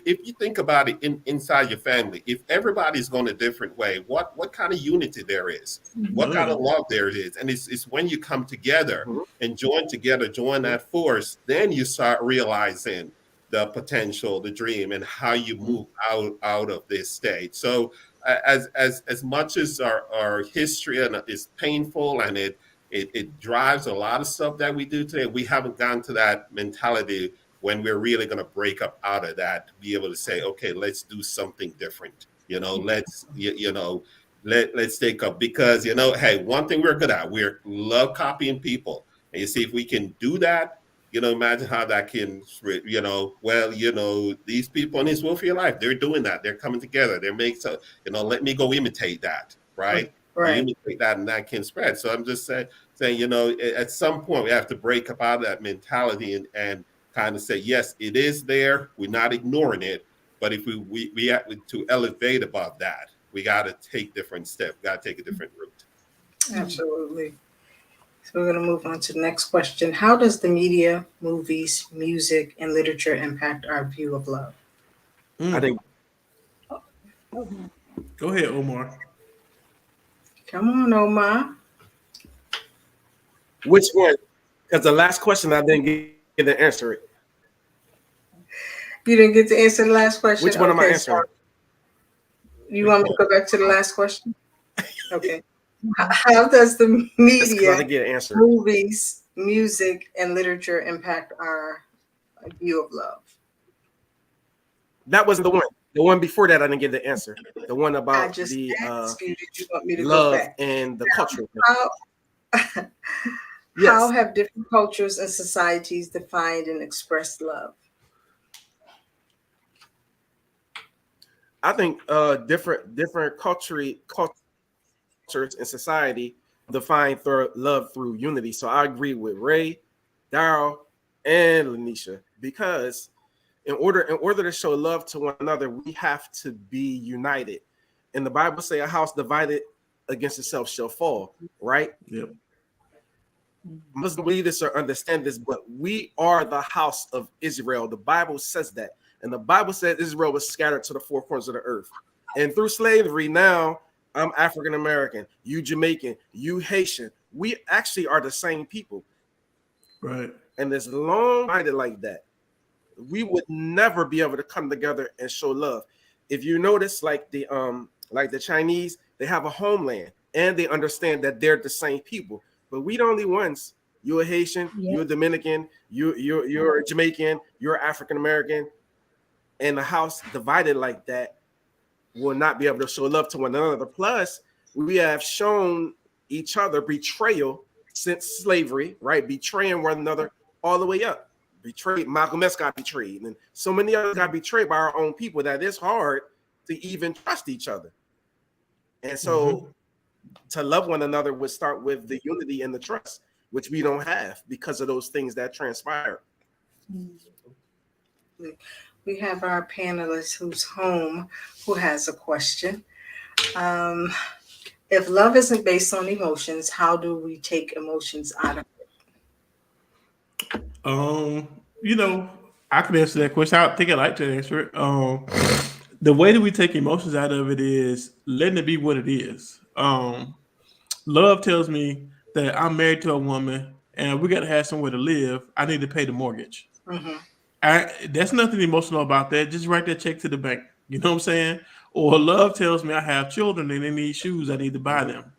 you think about it, inside your family, if everybody's going a different way, what kind of unity there is, what kind of None. love there is. And it's when you come together Mhm. and join together, join that force, then you start realizing the potential, the dream, and how you move out of this state. So as much as our history and is painful, and it drives a lot of stuff that we do today, we haven't gotten to that mentality when we're really going to break up out of that to be able to say, okay, let's do something different. Let's take up, because hey, one thing we're good at, we're love copying people. And you see, if we can do that, imagine how that can, these people in this will for your life, they're doing that. They're coming together. They're making so, let me go imitate that, right? You Right. imitate that, and that can spread. So I'm just saying, at some point we have to break up out of that mentality and kind of say, yes, it is there. We're not ignoring it. But if we have to elevate above that, we got to take different steps. Got to take a different route. Absolutely. So we're going to move on to the next question. How does the media, movies, music, and literature impact our view of love? I Mm. think Go ahead, Omar. Come on, Omar. which one? Because the last question I didn't get to answer it. You didn't get to answer the last question. Which one am I Okay, so answering? you want me to go back to the last question? Okay. How does the Yes, because I media, didn't get an answer. movies, music, and literature impact our view of love? That wasn't the one. The one before that, I didn't get the answer. The one I about just the asked you, did you want me to go love back? and the culture. How, how Yes, have different cultures and societies defined and expressed love? I think different culture. church and society define love through unity. So I agree with Ray, Daryl, and Lanisha, because in order to show love to one another, we have to be united. And the Bible say a house divided against itself shall fall, right? Yep. Muslim leaders understand this, but we are the house of Israel. The Bible says that. And the Bible said Israel was scattered to the four corners of the earth. And through slavery, now I'm African American, you Jamaican, you Haitian. We actually are the same people. Right. And as long-minded like that, we would never be able to come together and show love. If you notice, like the Chinese, they have a homeland and they understand that they're the same people. But we the only ones. You're a Haitian, you're a Dominican, you're a Jamaican, you're African American, and the house divided like that will not be able to show love to one another. Plus, we have shown each other betrayal since slavery, right? Betraying one another all the way up. Betrayed, Malcolm X got betrayed, and so many others got betrayed by our own people that it's hard to even trust each other. And so to love one another would start with the unity and the trust, which we don't have because of those things that transpire. We have our panelist who's home who has a question. If love isn't based on emotions, how do we take emotions out of it? I can answer that question. I think I'd like to answer it. The way that we take emotions out of it is letting it be what it is. Love tells me that I'm married to a woman and we got to have somewhere to live. I need to pay the mortgage. That's nothing emotional about that. Just write that check to the bank. You know what I'm saying? Or love tells me I have children and they need shoes. I need to buy them.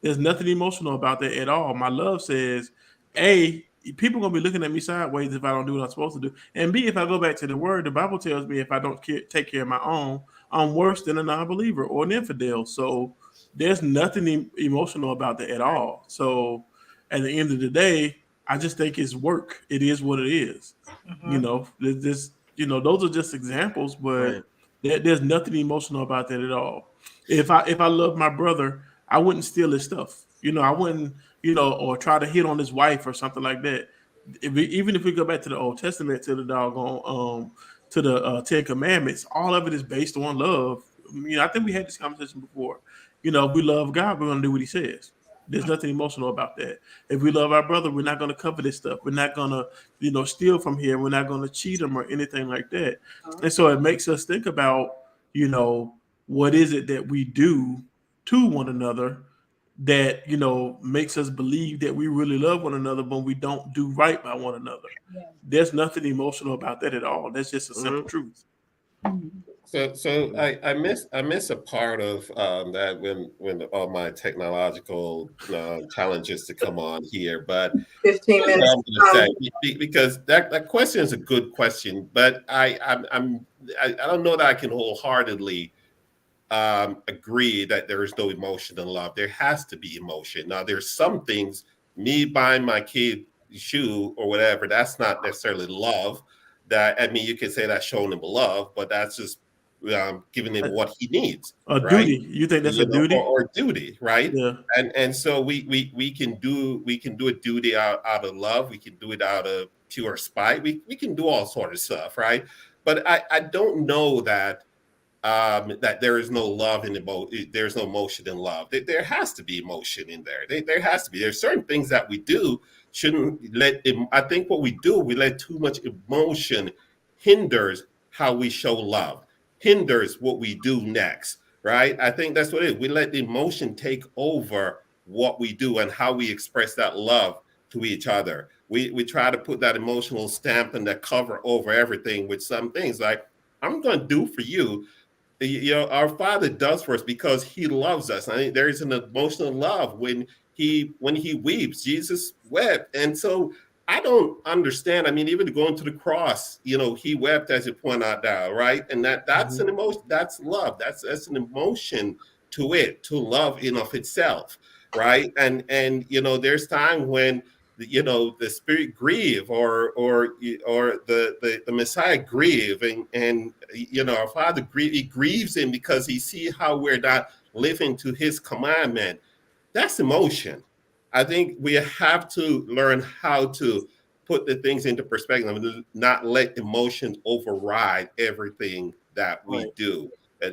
There's nothing emotional about that at all. My love says, A, people are going to be looking at me sideways if I don't do what I'm supposed to do. And B, if I go back to the word, the Bible tells me if I don't take care of my own, I'm worse than a non-believer or an infidel. So there's nothing emotional about that at all. So at the end of the day, I just think it's work. It is what it is. Those are just examples, but there's nothing emotional about that at all. If I love my brother, I wouldn't steal his stuff. I wouldn't, or try to hit on his wife or something like that. Even if we go back to the Old Testament, to the doggone, to the Ten Commandments, all of it is based on love. I think we had this conversation before. If we love God, we're going to do what he says. There's nothing emotional about that. If we love our brother, we're not going to cover this stuff. We're not going to, steal from here. We're not going to cheat him or anything like that. And so it makes us think about, what is it that we do to one another that, makes us believe that we really love one another when we don't do right by one another. There's nothing emotional about that at all. That's just a simple truth. So I miss a part of that when all my technological challenges to come on here, but 15 minutes. I'm going to say, because that question is a good question, but I don't know that I can wholeheartedly agree that there is no emotion in love. There has to be emotion. Now, there's some things, me buying my kid shoe or whatever, that's not necessarily love. You could say that's showing him love, but that's just giving him what he needs. A right? duty. You think that's a duty? Or duty, right? Yeah. And so we can do a duty out of love. We can do it out of pure spite. We can do all sort of stuff, right? But I don't know that that there is no love in there's no emotion in love. There has to be emotion in there. There has to be. There's certain things that we do shouldn't let. I think what we do, we let too much emotion hinders how we show love, hinders what we do next, right? I think that's what it is. We let the emotion take over what we do and how we express that love to each other. We try to put that emotional stamp and that cover over everything with some things like, I'm going to do for you. Our Father does for us because he loves us. I mean, there is an emotional love when he weeps. Jesus wept. And so I don't understand. I mean, even going to the cross, he wept, as you point out now, right? And that's an emotion, that's love. That's an emotion to love in of itself, right? And there's time when the Spirit grieve or the Messiah grieve, and our Father he grieves him because he see how we're not living to his commandment. that's emotion. I think we have to learn how to put the things into perspective and not let emotion override everything that we Right. do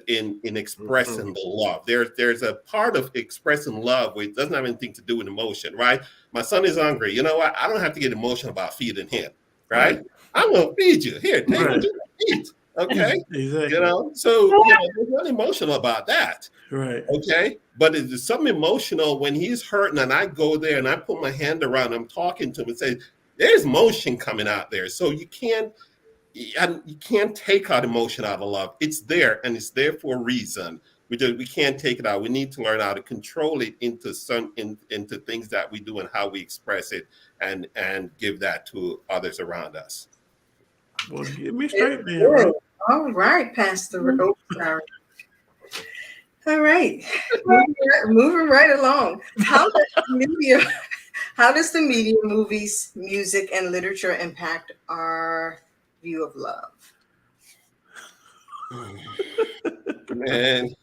in Mhm. expressing the love. There's a part of expressing love which doesn't have anything to do with emotion, right? My son is hungry. You know what? I don't have to get emotional about feeding him, Right. right? I'm gonna feed you. Here, take what Right. you eat. Okay. You Exactly. know, so there's nothing emotional about that. Right. Okay. But it's something emotional when he's hurting and I go there and I put my hand around him, talking to him and say, there's motion coming out there. So you can't take out emotion out of love. It's there and it's there for a reason. We can't take it out. We need to learn how to control it into things that we do and how we express it and give that to others around us. Well, get me It's straight then, good. bro. All right, Pastor. Oh, sorry. All right. Moving right along. How does the media, movies, music, and literature impact our view of love? Man,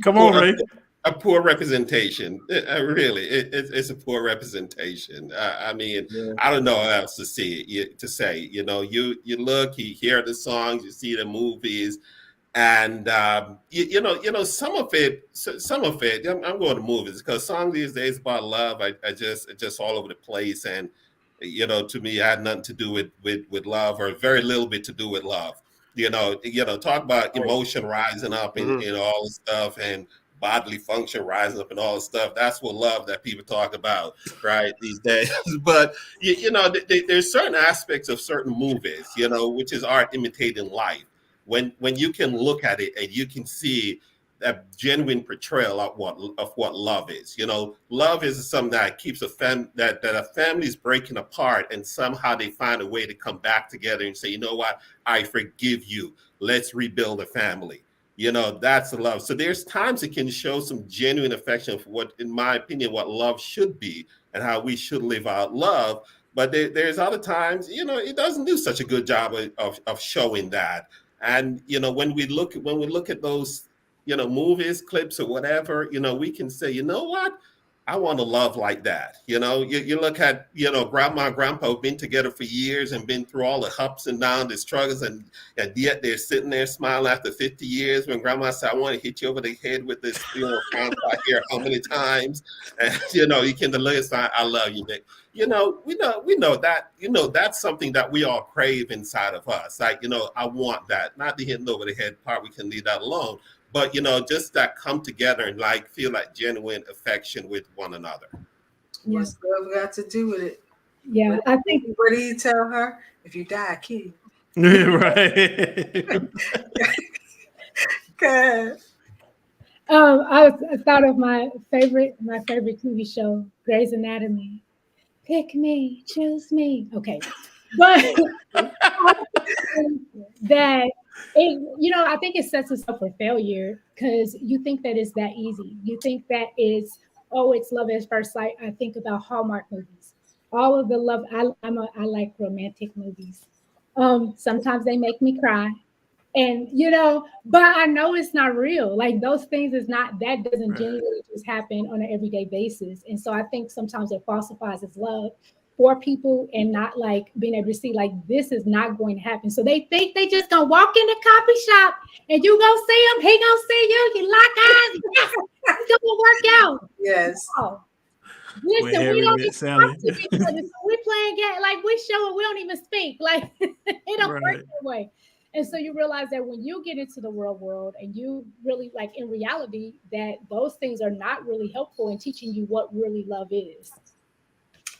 Come on, poor, Ray. a poor representation. Really, it's a poor representation. I mean, Yeah. I don't know how else to see it. To say, you look, you hear the songs, you see the movies, and some of it. Some of it. I'm going to movies because songs these days about love. I just it's just all over the place, and to me, it had nothing to do with love, or very little bit to do with love. Talk about Right. emotion rising up and Mhm. all this stuff, and bodily function rising up and all this stuff. That's what love that people talk about, right, these days. But there's certain aspects of certain movies, which is art imitating life. When you can look at it and you can see that genuine portrayal of what love is. Love is something that keeps that a family is breaking apart, and somehow they find a way to come back together and say, you know what, I forgive you. Let's rebuild a family. That's the love. So there's times it can show some genuine affection for what, in my opinion, what love should be and how we should live out love. But there's other times, it doesn't do such a good job of showing that. And when we look at those movies, clips, or whatever, we can say, you know what? I want to love like that. You look at, grandma and grandpa have been together for years and been through all the ups and downs, the struggles, and yet they're sitting there smiling after 50 years when grandma said, I want to hit you over the head with this, crown here how many times? And, you can delay it, I love you, Nick. We know that, that's something that we all crave inside of us. Like, I want that, not the hitting over the head part. We can leave that alone. But just that come together and like feel like genuine affection with one another. Yeah. What's love got to do with it? Yeah, I think What do you tell her? If you die, I kill you. Right. Good. I thought of my favorite TV show, Grey's Anatomy. Pick me, choose me. Okay, but that I think it sets us up for failure because you think that it's that easy. You think that it's love at first sight. I think about Hallmark movies. All of the love. I like romantic movies. Sometimes they make me cry. And but I know it's not real. Like those things that doesn't Right. genuinely just happen on an everyday basis. And so I think sometimes it falsifies its love for people and not like being able to see like this is not going to happen. So they think they just gonna walk in the coffee shop and you gonna see him, he gonna see you, you lock eyes, yes, it's gonna work out. Yes. No. When Listen, we Harry don't met even Sally. talk to each other. So we playing game, like we show it, we don't even speak. Like it don't work Right. that way. And so you realize that when you get into the real world and you really like in reality, that those things are not really helpful in teaching you what really love is.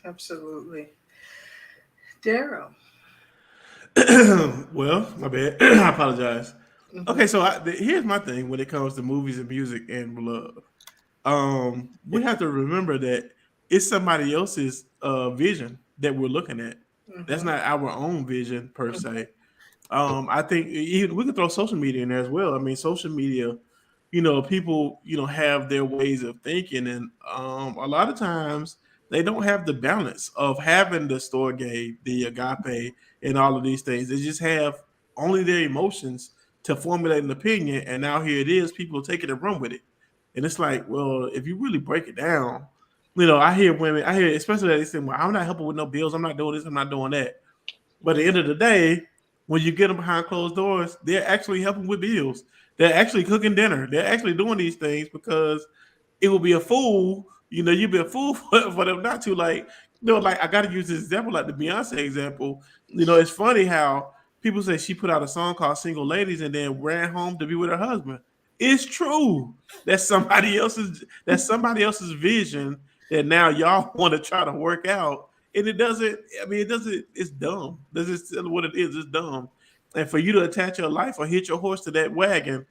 Absolutely. Daryl. Well, my bad. I apologize. Mhm. Okay, so here's my thing when it comes to movies and music and love. We have to remember that it's somebody else's vision that we're looking at. That's Mhm. not our own vision per se. I think we could throw social media in there as well. I mean, social media, people, have their ways of thinking, and a lot of times they don't have the balance of having the storge, the agape, and all of these things. They just have only their emotions to formulate an opinion, and now here it is, people take it and run with it. And it's like, well, if you really break it down, I hear women, especially that they say, well, I'm not helping with no bills, I'm not doing this, I'm not doing that. But at the end of the day, when you get them behind closed doors, they're actually helping with bills. They're actually cooking dinner. They're actually doing these things because it would be a fool. You'd be a fool for them not to. Like I got to use this example, like the Beyonce example. It's funny how people say she put out a song called "Single Ladies" and then ran home to be with her husband. It's true. That's somebody else's. That's somebody else's vision that now y'all want to try to work out, and it doesn't. I mean, it doesn't. It's dumb. This is what it is. It's dumb. And for you to attach your life or hit your horse to that wagon,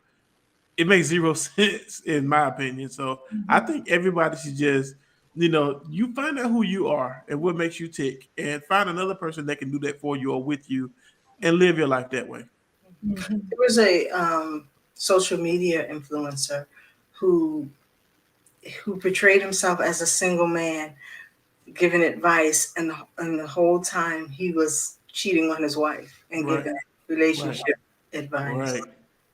it makes zero sense in my opinion. So I think everybody should just, you find out who you are and what makes you tick, and find another person that can do that for you or with you, and live your life that way. There was a social media influencer who portrayed himself as a single man, giving advice, and the whole time he was cheating on his wife and Right. giving relationship advice.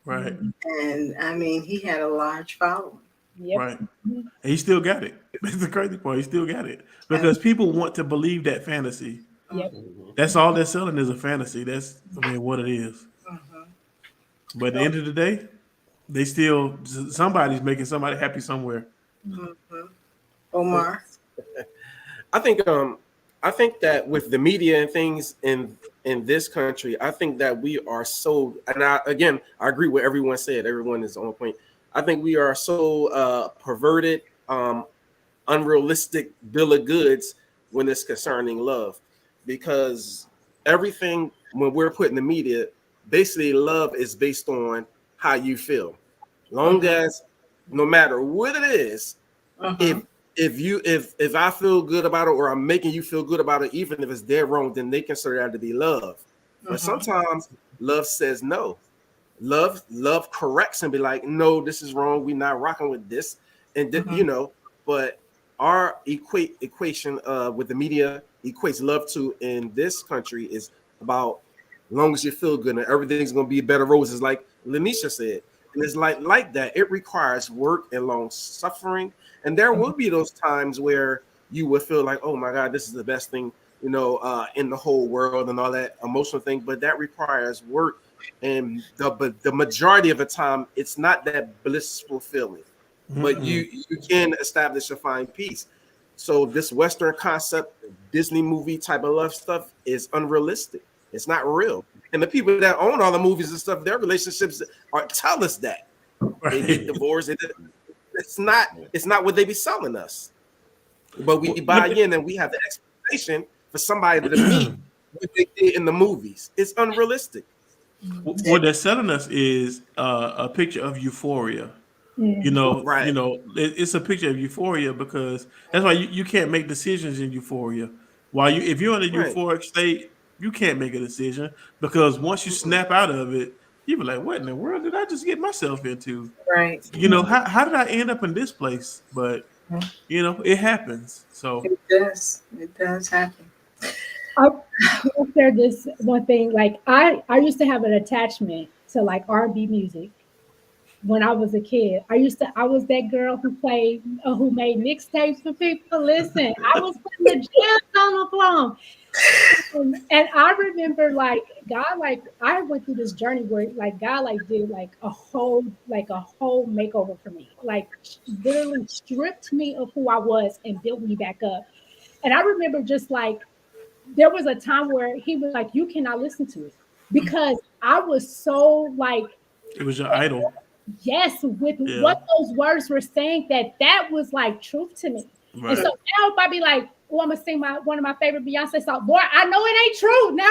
Right. And I mean, he had a large following. Yep. Right. And he still got it. That's the crazy part. He still got it because people want to believe that fantasy. Yep. That's all they're selling is a fantasy. That's what it is. But at the end of the day, they still somebody's making somebody happy somewhere. Omar. I think that with the media and things in this country, I think that we are so, and I agree with everyone said. Everyone is on point. I think we are so perverted, unrealistic bill of goods when it's concerning love, because everything when we're put in the media, basically love is based on how you feel. Long as, no matter what it is, if I feel good about it, or I'm making you feel good about it, even if it's dead wrong, then they consider that to be love. But sometimes love says no. Love corrects and be like, no, this is wrong. We're not rocking with this. And but our equation with the media equates love to in this country is about long as you feel good and everything's gonna be better roses, like Lanisha said. And it's like that. It requires work and long suffering. And there will be those times where you will feel like, oh my God, this is the best thing, in the whole world and all that emotional thing. But that requires work. And the majority of the time, it's not that blissful feeling. But you can establish a fine peace. So this Western concept, Disney movie type of love stuff is unrealistic. It's not real. And the people that own all the movies and stuff, their relationships tell us that. They get divorced. It's not what they be selling us. But we buy in and we have the expectation for somebody to meet what they did in the movies. It's unrealistic. What they're selling us is a picture of euphoria. Right. It's a picture of euphoria because that's why you can't make decisions in euphoria. If you're in a euphoric state, you can't make a decision because once you snap out of it, you be like, what in the world did I just get myself into? Right. How did I end up in this place? But it happens. So It does happen. I'll share this one thing. Like I used to have an attachment to like R&B music when I was a kid. I was that girl who made mixtapes for people. Listen, I was putting the jams on the phone. And I remember like God, like I went through this journey where like God like did like a whole makeover for me, like literally stripped me of who I was and built me back up. And I remember just like there was a time where he was like, you cannot listen to it because I was so like, it was your idol. Yes, with what those words were saying, that was like truth to me. Right. And so now if I be like, oh, I'm gonna sing one of my favorite Beyonce songs, boy, I know it ain't true. Now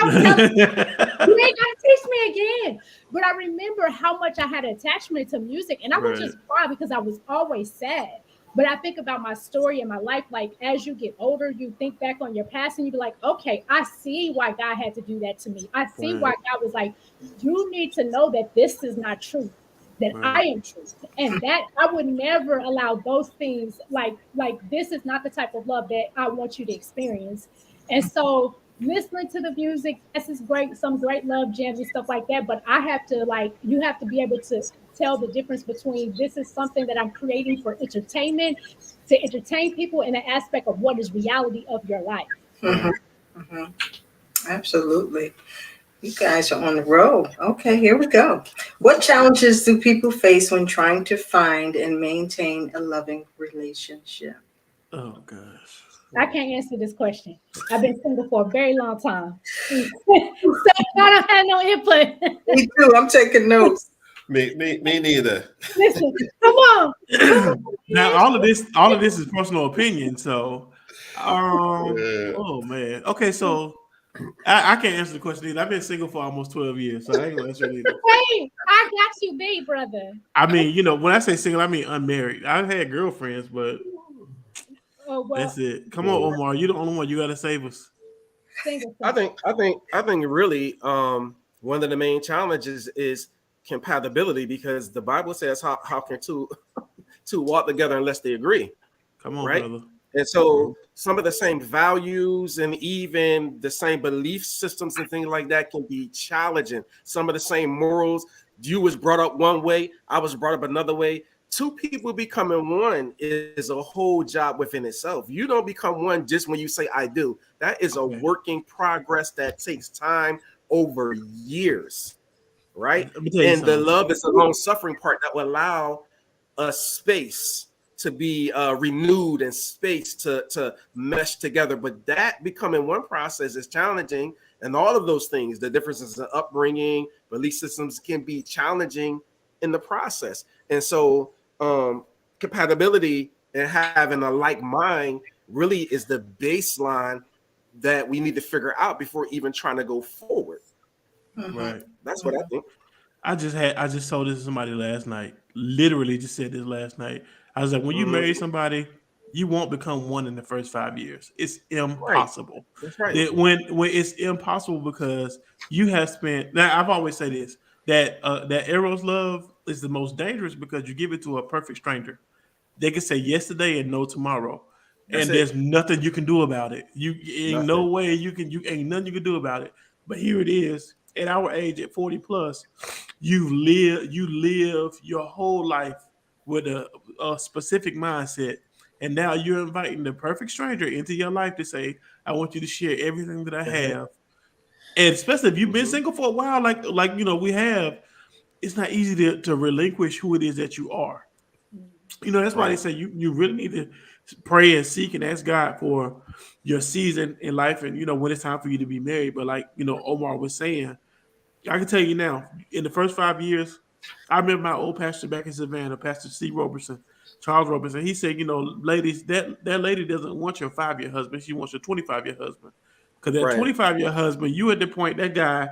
you ain't gotta teach me again. But I remember how much I had attachment to music, and I would just cry because I was always sad. But I think about my story and my life, like as you get older, you think back on your past and you be like, okay, I see why God had to do that to me. I see why God was like, you need to know that this is not true. That I am truth, and that I would never allow those things like this is not the type of love that I want you to experience. And so listening to the music, this is great, some great love jams and stuff like that. But I have to you have to be able to tell the difference between this is something that I'm creating for entertainment, to entertain people in an aspect of what is reality of your life. Mhm, mhm. Absolutely. You guys are on the road. Okay, here we go. What challenges do people face when trying to find and maintain a loving relationship? Oh gosh. I can't answer this question. I've been single for a very long time. So I don't have no input. Me too. I'm taking notes. Me neither. Listen, come on. Now all of this is personal opinion. So, Yeah. oh man. Okay, so I can't answer the question either. I've been single for almost 12 years, so I ain't gonna answer it either. Hey, I got you, big brother. I mean, when I say single, I mean unmarried. I've had girlfriends, but Oh well, that's it. Come on, Omar. You're the only one. You gotta save us. single. I think really one of the main challenges is compatibility, because the Bible says how can two walk together unless they agree, Come on, right? brother. And so some of the same values and even the same belief systems and things like that can be challenging. Some of the same morals. You was brought up one way, I was brought up another way. Two people becoming one is a whole job within itself. You don't become one just when you say I do. That is a Okay. working progress that takes time over years, right? Let me tell you And the something. love is the long suffering part that will allow a space to be renewed and space to mesh together. But that becoming one process is challenging. And all of those things, the differences in upbringing, belief systems, can be challenging in the process. And so compatibility and having a like mind really is the baseline that we need to figure out before even trying to go forward. Mhm, Right. That's what I think. I just told this to somebody last night. Literally just said this last night. I was like, when you Mhm. marry somebody, you won't become one in the first 5 years. It's Right. impossible. That's right. That when it's impossible because you have spent. Now I've always said this, that Eros love is the most dangerous because you give it to a perfect stranger. They can say yes today and no tomorrow, That's and it. there's nothing you can do about it. You ain't no Nothing. way you ain't nothing you can do about it. But here it is at our age, at 40 plus, you live your whole life with a specific mindset, and now you're inviting the perfect stranger into your life to say, "I want you to share everything that I That's it. have." And especially if you've been Mhm. single for a while, like we have, it's not easy to relinquish who it is that you are. That's why they Right. say you really need to pray and seek and ask God for your season in life, and when it's time for you to be married. But like Omar was saying, I can tell you now, in the first 5 years, I remember my old pastor back in Savannah, Pastor C. Robertson, Charles Robertson. He said, ladies, that lady doesn't want your 5-year husband; she wants your 25-year husband. Because that Right. 25-year husband, you at the point that guy,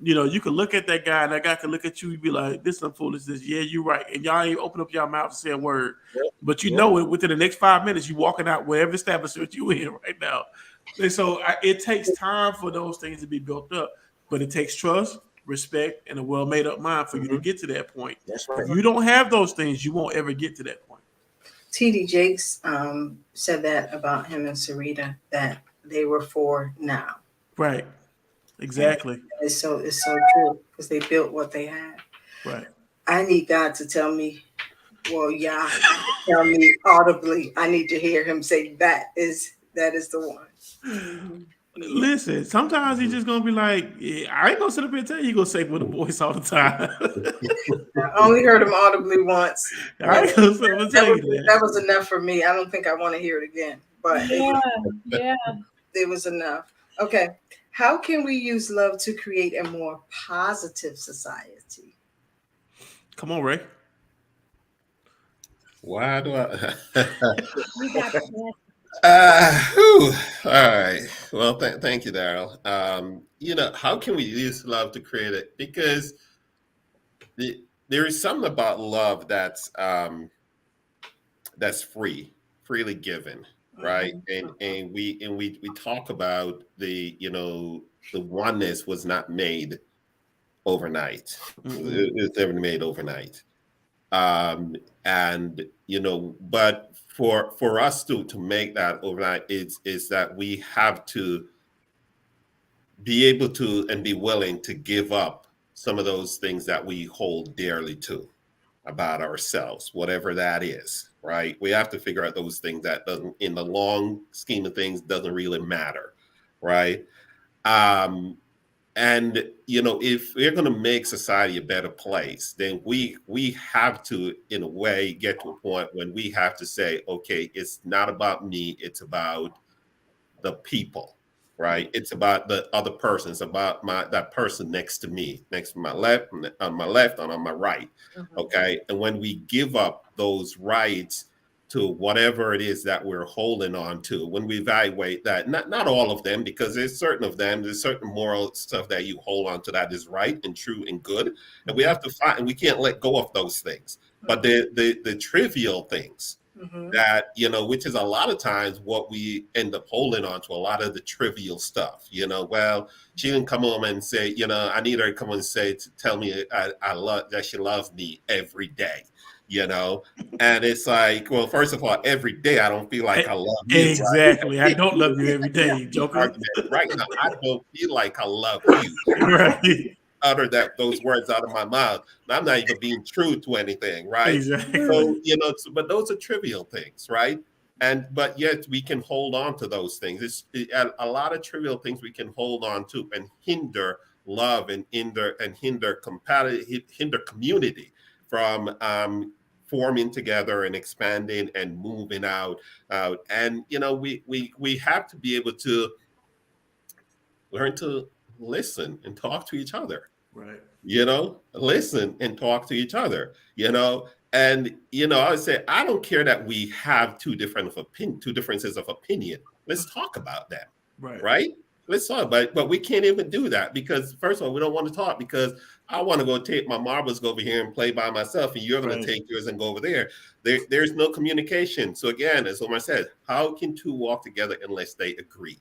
you can look at that guy, and that guy can look at you and be like, "This is some foolishness." Yeah, you're right, and y'all ain't open up your mouth to say a word, Yep. but Yep. within the next 5 minutes, you walking out wherever establishment you in right now. And so it takes time for those things to be built up, but it takes trust, respect, and a well made up mind for you to Mhm. get to that point. That's If right. you don't have those things, you won't ever get to that point. TD Jakes said that about him and Sarita, that they were for now. Right. And Exactly. it's so true because they built what they had. Right. I need God to tell me, well, yeah, tell me audibly. I need to hear him say that is the one. Mhm. Yeah. Listen, sometimes he's Mhm. just gonna be like, yeah, I ain't gonna sit up here and tell you, he gonna say it with a voice all the time. I only heard him audibly once, I and ain't gonna sit up and that tell was you that. that was enough for me. I don't think I want to hear it again, but Yeah, yeah. it was enough. Okay. How can we use love to create a more positive society? Come on, Ray. Why do I? You got the Whew. All right. Well, thank you, Daryl. How can we use love to create it? Because there is something about love that's freely given, right? Mhm, And we talk about the oneness was not made overnight. Mm-mm. It's never made overnight. And but for us to make that overnight is that we have to be able to and be willing to give up some of those things that we hold dearly to, about ourselves, whatever that is, right? We have to figure out those things that doesn't, in the long scheme of things, doesn't really matter, right? And if we're going to make society a better place, then we have to, in a way, get to a point when we have to say, okay, it's not about me, it's about the people, right? It's about the other person. It's about that person next to me, next to my left, on my left, and on my right. Mhm. Okay. And when we give up those rights to whatever it is that we're holding on to, when we evaluate that, not all of them, because there's certain moral stuff that you hold on to that is right and true and good. And we have to find, and we can't let go of those things. But the trivial things, Mhm. that which is a lot of times what we end up holding on to, a lot of the trivial stuff. Well, she didn't come home and say, I need her to come and say, to tell me I love, that she loves me every day. And it's like, well, first of all, every day I don't feel like I love you, Exactly. I right? don't love you every day, Joker. Argument right now, I don't feel like I love you. Right. Utter those words out of my mouth. I'm not even being true to anything, right? Exactly. So, but those are trivial things, right? But yet we can hold on to those things. A lot of trivial things we can hold on to and hinder love and hinder community from forming together and expanding and moving out. And we have to be able to learn to listen and talk to each other. Right. Listen and talk to each other. And I would say, I don't care that we have two differences of opinion. Let's talk about that. Right. Right? Let's talk about it. But we can't even do that because, first of all, we don't want to talk because I want to go take my marbles, go over here and play by myself, and you're going to take yours and go over there. There's no communication. So again, as Omar said, how can two walk together unless they agree?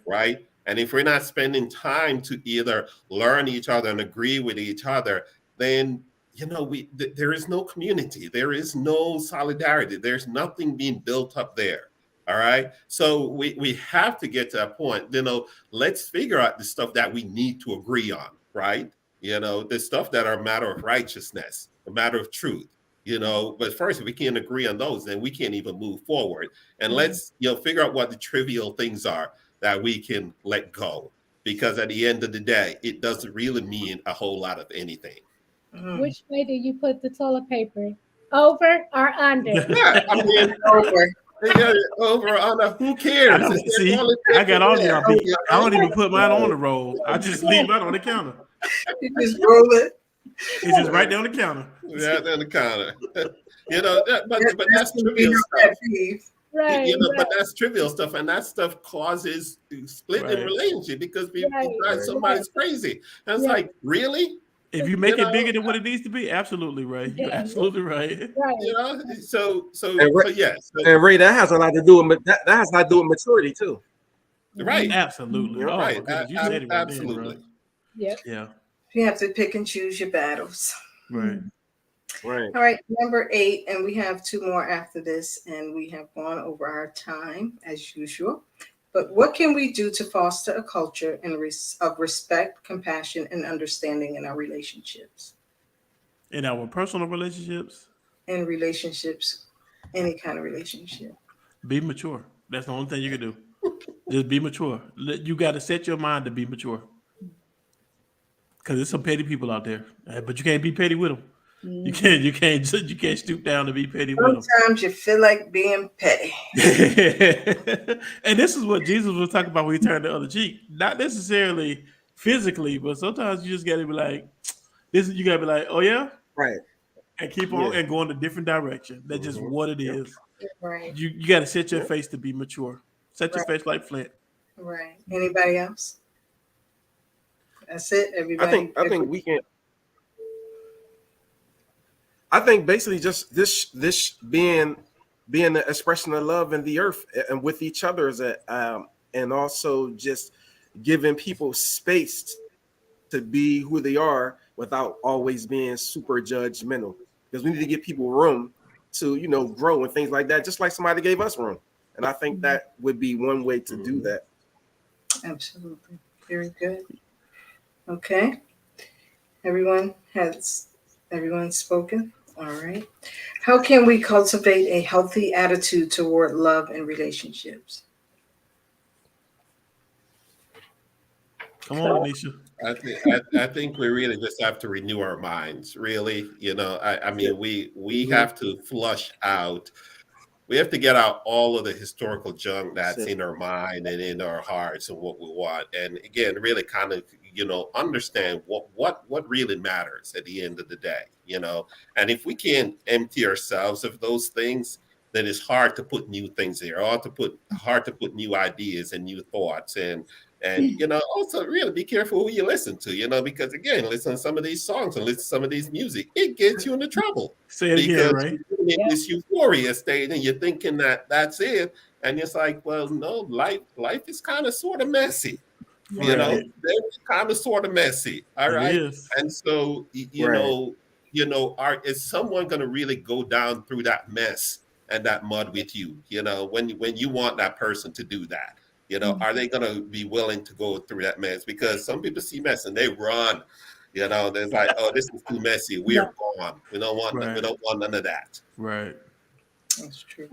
Right? And if we're not spending time to either learn each other and agree with each other, then there is no community, there is no solidarity, there's nothing being built up there. All right. So we have to get to that point. Let's figure out the stuff that we need to agree on, right? The stuff that are a matter of righteousness, a matter of truth. But first, if we can't agree on those, then we can't even move forward. And let's figure out what the trivial things are that we can let go, because at the end of the day, it doesn't really mean a whole lot of anything. Which way do you put the toilet paper? Over or under? Yeah, I mean, over on a, who cares? I got all y'all beat. I don't even put mine on the roll. I just leave mine on the counter. You just roll it. It's just right there on the counter. Right there on the counter. But that's trivial stuff. Right, but that's trivial stuff, and that stuff causes split in relationship because people decide somebody's crazy. And it's like, really? If you make it bigger than what it needs to be, absolutely right. You're absolutely right. So yes. And Ray, that has a lot to do with that has a lot to do with maturity too. Right. Absolutely. You're right. You said it right absolutely. Then, yeah. You have to pick and choose your battles. Right. Right. All right, number 8, and we have 2 more after this, and we have gone over our time as usual. But what can we do to foster a culture of respect, compassion, and understanding in our relationships? In our personal relationships? In relationships, any kind of relationship. Be mature. That's the only thing you can do. Just be mature. You got to set your mind to be mature. Because there's some petty people out there, but you can't be petty with them. You can't stoop down to be petty with them. Sometimes you feel like being petty. And this is what Jesus was talking about when he turned the other cheek. Not necessarily physically, but sometimes you just gotta be like, you gotta be like, oh yeah? Right. And keep on and go in a different direction. That's just what it is. Right. You gotta set your face to be mature. Set your face like flint. Right. Anybody else? That's it, everybody. I think we can. I think basically just this being the expression of love in the earth and with each other is and also just giving people space to be who they are without always being super judgmental, because we need to give people room to grow and things like that, just like somebody gave us room. And I think that would be one way to do that. Absolutely. Very good. Okay. Everyone spoken. All right. How can we cultivate a healthy attitude toward love and relationships? Come on, Anisha. I think we really just have to renew our minds. Really, I mean, we have to flush out. We have to get out all of the historical junk that's in our mind and in our hearts and what we want. And again, really kind of, understand what really matters at the end of the day. And if we can't empty ourselves of those things, then it's hard to put new things there, hard to put new ideas and new thoughts. And also really be careful who you listen to, because again, listen to some of these songs and listen to some of these music, it gets you into trouble Say it again, because Ray. you're in this euphoria state and you're thinking that that's it. And it's like, well, no, life is kind of sort of messy. Right. They're kind of sort of messy. All It right. is. And so, Right. is someone going to really go down through that mess and that mud with you? When you want that person to do that, are they going to be willing to go through that mess? Because some people see mess and they run. They're like, oh, this is too messy. We Yeah. are gone. We don't want Right. we don't want none of that. Right. That's true.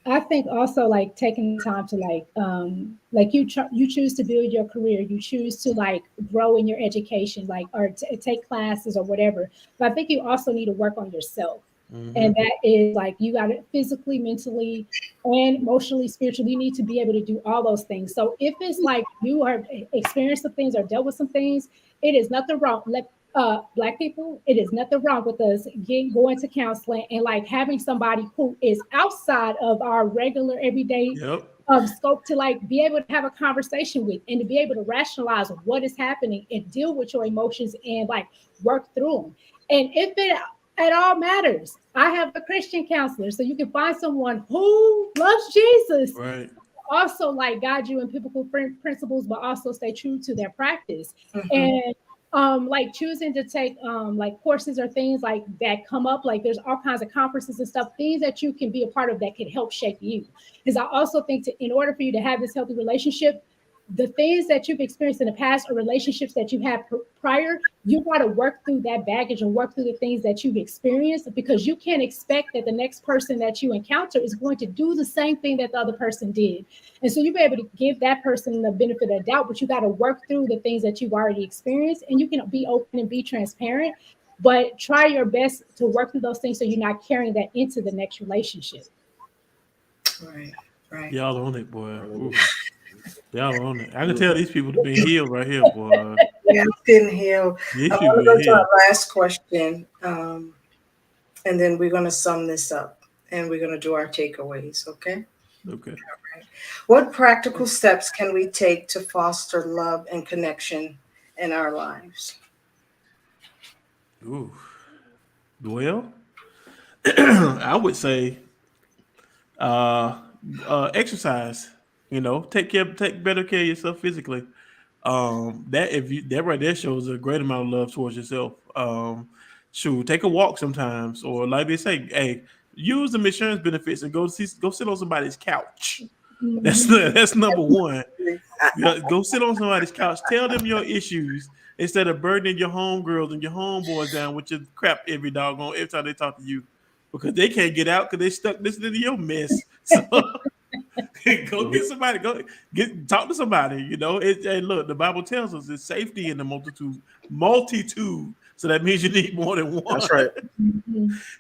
I think also like taking time to like you choose to build your career, you choose to like grow in your education, like or take classes or whatever. But I think you also need to work on yourself, and that is like you got to physically, mentally, and emotionally, spiritually. You need to be able to do all those things. So if it's like you are experienced some things or dealt with some things, it is nothing wrong. Like Black people, it is nothing wrong with us going to counseling and like having somebody who is outside of our regular everyday Yep. scope to like be able to have a conversation with and to be able to rationalize what is happening and deal with your emotions and like work through them. And if it at all matters, I have a Christian counselor, so you can find someone who loves Jesus, Right. also like guide you in biblical principles, but also stay true to their practice. Mhm. And like choosing to take like courses or things like that come up, like there's all kinds of conferences and stuff, things that you can be a part of that can help shape you. Because I also think in order for you to have this healthy relationship, the things that you've experienced in the past or relationships that you had prior, you got to work through that baggage and work through the things that you've experienced, because you can't expect that the next person that you encounter is going to do the same thing that the other person did. And so you'll be able to give that person the benefit of the doubt, but you got to work through the things that you've already experienced, and you can be open and be transparent, but try your best to work through those things so you're not carrying that into the next relationship. Right. Right. Y'all on it, boy. Ooh. Y'all on it. I can tell these people have been healed right here, boy. Yeah, I'm getting healed. These I people want to been go to our healed. last question, and then we're going to sum this up, and we're going to do our takeaways. Okay. Okay. What practical steps can we take to foster love and connection in our lives? Ooh. Well, I would say uh exercise. Take better care of yourself physically. That if you that right there shows a great amount of love towards yourself. Shoot, take a walk sometimes, or like they say, hey, use the insurance benefits and go sit on somebody's couch. That's number one. Yeah, go sit on somebody's couch. Tell them your issues instead of burdening your homegirls and your homeboys down with your crap every time they talk to you, because they can't get out because they stuck listening to your mess. So go get somebody. Talk to somebody. And look, the Bible tells us there's safety in the multitude. Multitude. So that means you need more than one. That's right.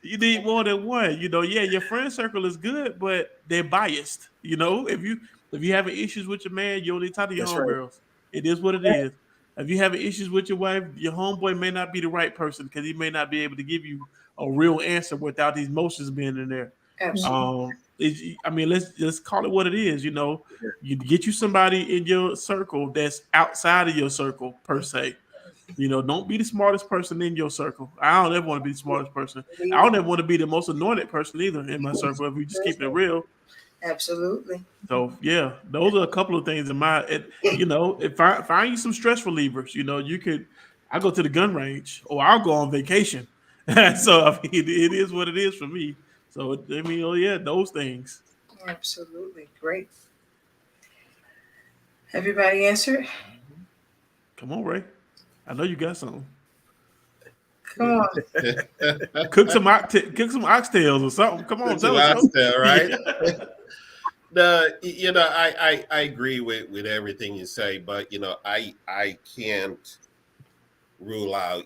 You need more than one. Yeah, your friend circle is good, but they're biased. If you having issues with your man, you only talk to your That's right. homegirls. It is what it is. If you having issues with your wife, your homeboy may not be the right person because he may not be able to give you a real answer without these emotions being in there. Absolutely. Let's call it what it is. You get you somebody in your circle that's outside of your circle per se. Don't be the smartest person in your circle. I don't ever want to be the smartest person. I don't ever want to be the most anointed person either in my circle. If we just keep it real. Absolutely. So yeah, those are a couple of things in my. If I find you some stress relievers, you could. I go to the gun range, or I'll go on vacation. So it is what it is for me. So those things. Absolutely. Great. Everybody answered? Come on, Ray. I know you got something. Come on. Cook some oxtails or something. Come on, It's tell a us. lifestyle, right? Yeah. I agree with everything you say, but I can't rule out,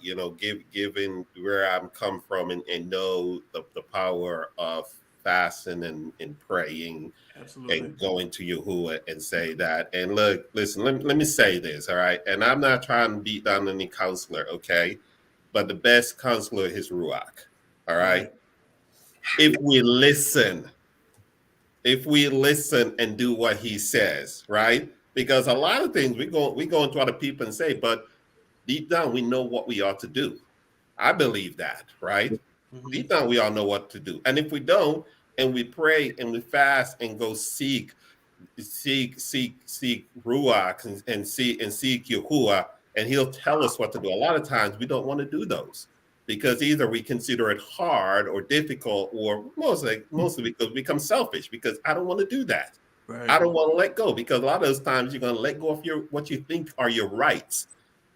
given where I'm come from and know the power of fasting and praying Absolutely. and going to Yahuwah and say that. And look, listen, let me say this, all right? And I'm not trying to beat down any counselor, okay? But the best counselor is Ruach, all right? If we listen, and do what he says, right? Because a lot of things we go into other people and say, but deep down we know what we ought to do. I believe that, right? Mhm. Deep down we all know what to do. And if we don't, and we pray and we fast and go seek Ruach and seek Yahuwah, and he'll tell us what to do. A lot of times we don't want to do those because either we consider it hard or difficult, or mostly because we become selfish because I don't want to do that. Right. I don't want to let go, because a lot of those times you're going to let go of what you think are your rights,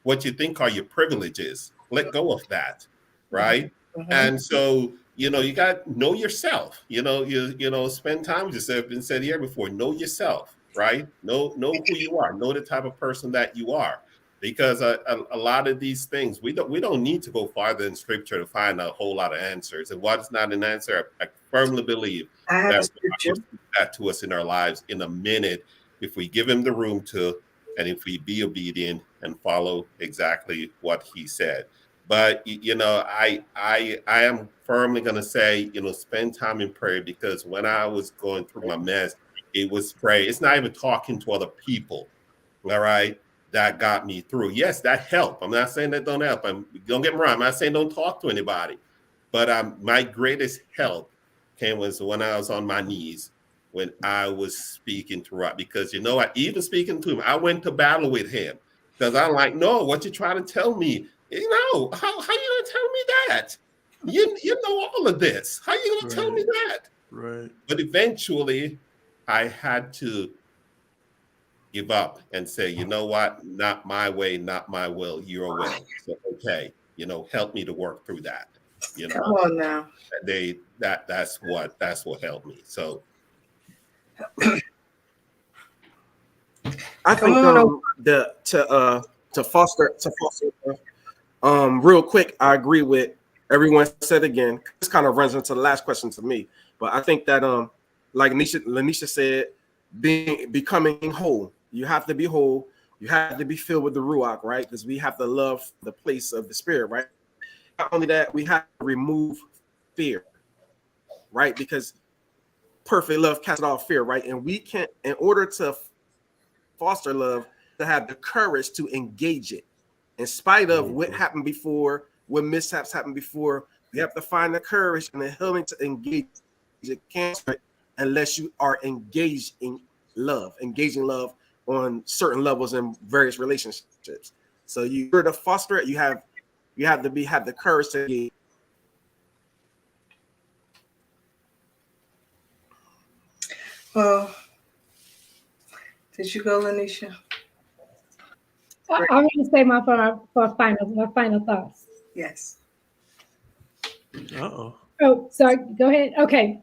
what you think are your privileges. Let go of that, right? Mhm. And so, you got to know yourself. Spend time with yourself. Been said here before. Know yourself, right? Know who you are. Know the type of person that you are. Because a lot of these things, we don't need to go farther in Scripture to find a whole lot of answers. And what is not an answer, I firmly believe I have that a God scripture. will speak that to us in our lives in a minute if we give Him the room to, and if we be obedient and follow exactly what He said. But I am firmly going to say, spend time in prayer, because when I was going through my mess, it was pray. It's not even talking to other people, all right, that got me through. Yes, that helped. I'm not saying that don't help. Don't get me wrong. I'm not saying don't talk to anybody, but my greatest help was when I was on my knees, when I was speaking to Rob, because even speaking to him, I went to battle with him, because I'm like, no, what you trying to tell me? How you gonna tell me that? You know all of this. How you gonna tell me that? Right. But eventually, I had to give up and say, you know what? Not my way, not my will, your will. So okay, help me to work through that. Come on now. That's what helped me. So I Come think on over. to foster real quick, I agree with everyone said again. This kind of runs into the last question to me, but I think that like Lanisha said, becoming whole. You have to be whole. You have to be filled with the Ruach, right? Because we have to love the place of the Spirit, right? Not only that, we have to remove fear, right? Because perfect love casts off fear, right? And we can, in order to foster love, to have the courage to engage it in spite of what happened before, what mishaps happened before. You have to find the courage and the healing to engage it. Can't unless you are engaging love on certain levels in various relationships. So you're to foster it. You have to have the courage to engage. Well, did you go, Lanisha? I'm going to say my final thoughts. Yes. Uh-oh. Oh, sorry. Go ahead. Okay.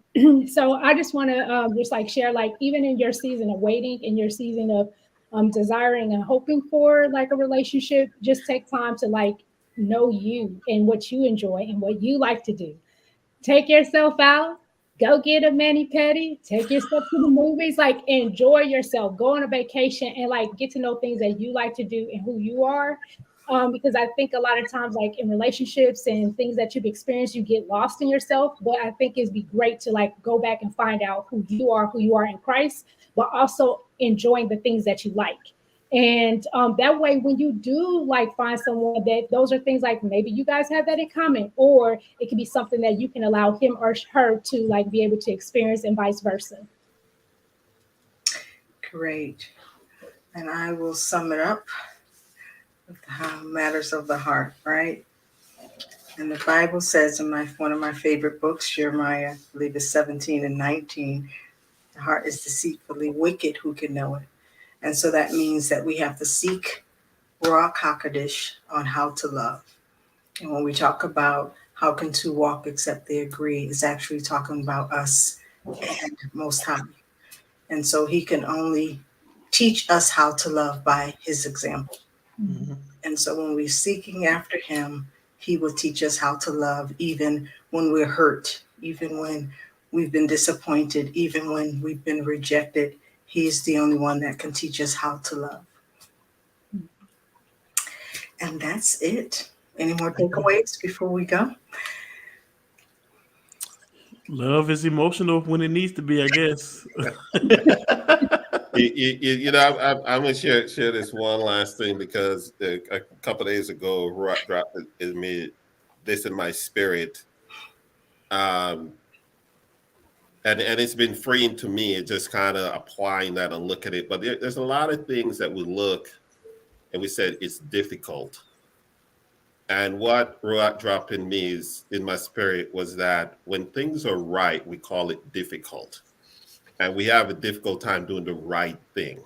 So I just want to just like share, like, even in your season of waiting, in your season of desiring and hoping for like a relationship, just take time to like know you and what you enjoy and what you like to do. Take yourself out, go get a mani pedi, take yourself to the movies, like enjoy yourself, go on a vacation and like get to know things that you like to do and who you are. Because I think a lot of times, like in relationships and things that you've experienced, you get lost in yourself. But I think it'd be great to like go back and find out who you are in Christ, but also enjoying the things that you like. And that way, when you do like find someone that those are things like maybe you guys have that in common, or it could be something that you can allow him or her to like be able to experience and vice versa. Great. And I will sum it up with the matters of the heart, right? And the Bible says in one of my favorite books, Jeremiah, I believe it's 17 and 19, the heart is deceitfully wicked, who can know it? And so that means that we have to seek Ruach HaKodesh on how to love. And when we talk about how can two walk except they agree, it's actually talking about us and Most High. And so he can only teach us how to love by his example. Mhm. And so when we're seeking after him, he will teach us how to love even when we're hurt, even when we've been disappointed, even when we've been rejected. He's the only one that can teach us how to love. And that's it. Any more takeaways before we go? Love is emotional when it needs to be, I guess. I'm gonna share this one last thing because a couple of days ago, Rock dropped this in my spirit, and it's been freeing to me. It's just kind of applying that and look at it. But there's a lot of things that we look and we said it's difficult. And what Ruach dropped in me is in my spirit was that when things are right, we call it difficult. And we have a difficult time doing the right thing,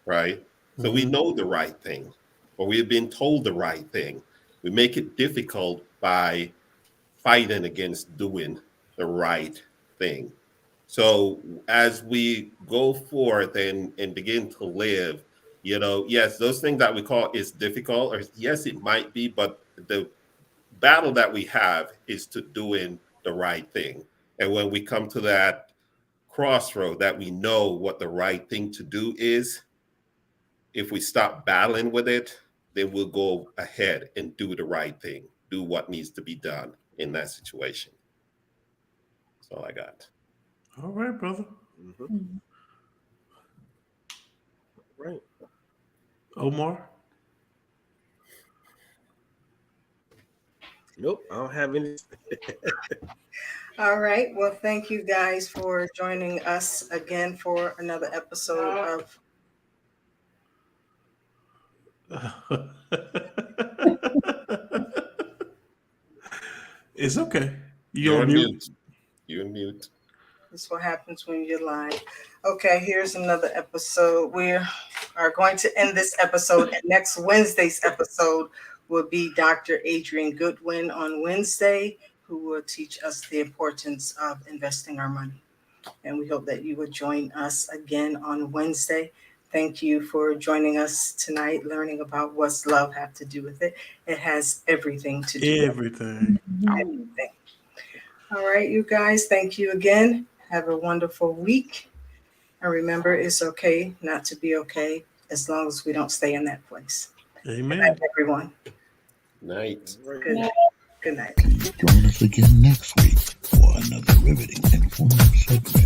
right? So we know the right thing, or we've been told the right thing. We make it difficult by fighting against doing the right thing. So as we go forth and begin to live, yes, those things that we call is difficult, or yes, it might be, but the battle that we have is to doing the right thing. And when we come to that crossroad that we know what the right thing to do is, if we stop battling with it, then we'll go ahead and do the right thing, do what needs to be done in that situation. That's all I got. All right, brother. Right. Omar? Nope, I don't have any. All right. Well, thank you guys for joining us again for another episode of It's okay. You're on on mute. mute. You're on mute. This is what happens when you're live. Okay, here's another episode. We are going to end this episode, and next Wednesday's episode will be Dr. Adrian Goodwin on Wednesday, who will teach us the importance of investing our money. And we hope that you will join us again on Wednesday. Thank you for joining us tonight, learning about what's love have to do with it. It has everything to do with Everything. everything. All right, you guys, thank you again. Have a wonderful week. And remember, it's okay not to be okay as long as we don't stay in that place. Amen. Good night, everyone. Night. Good night. Good night. Join us again next week for another riveting and informative segment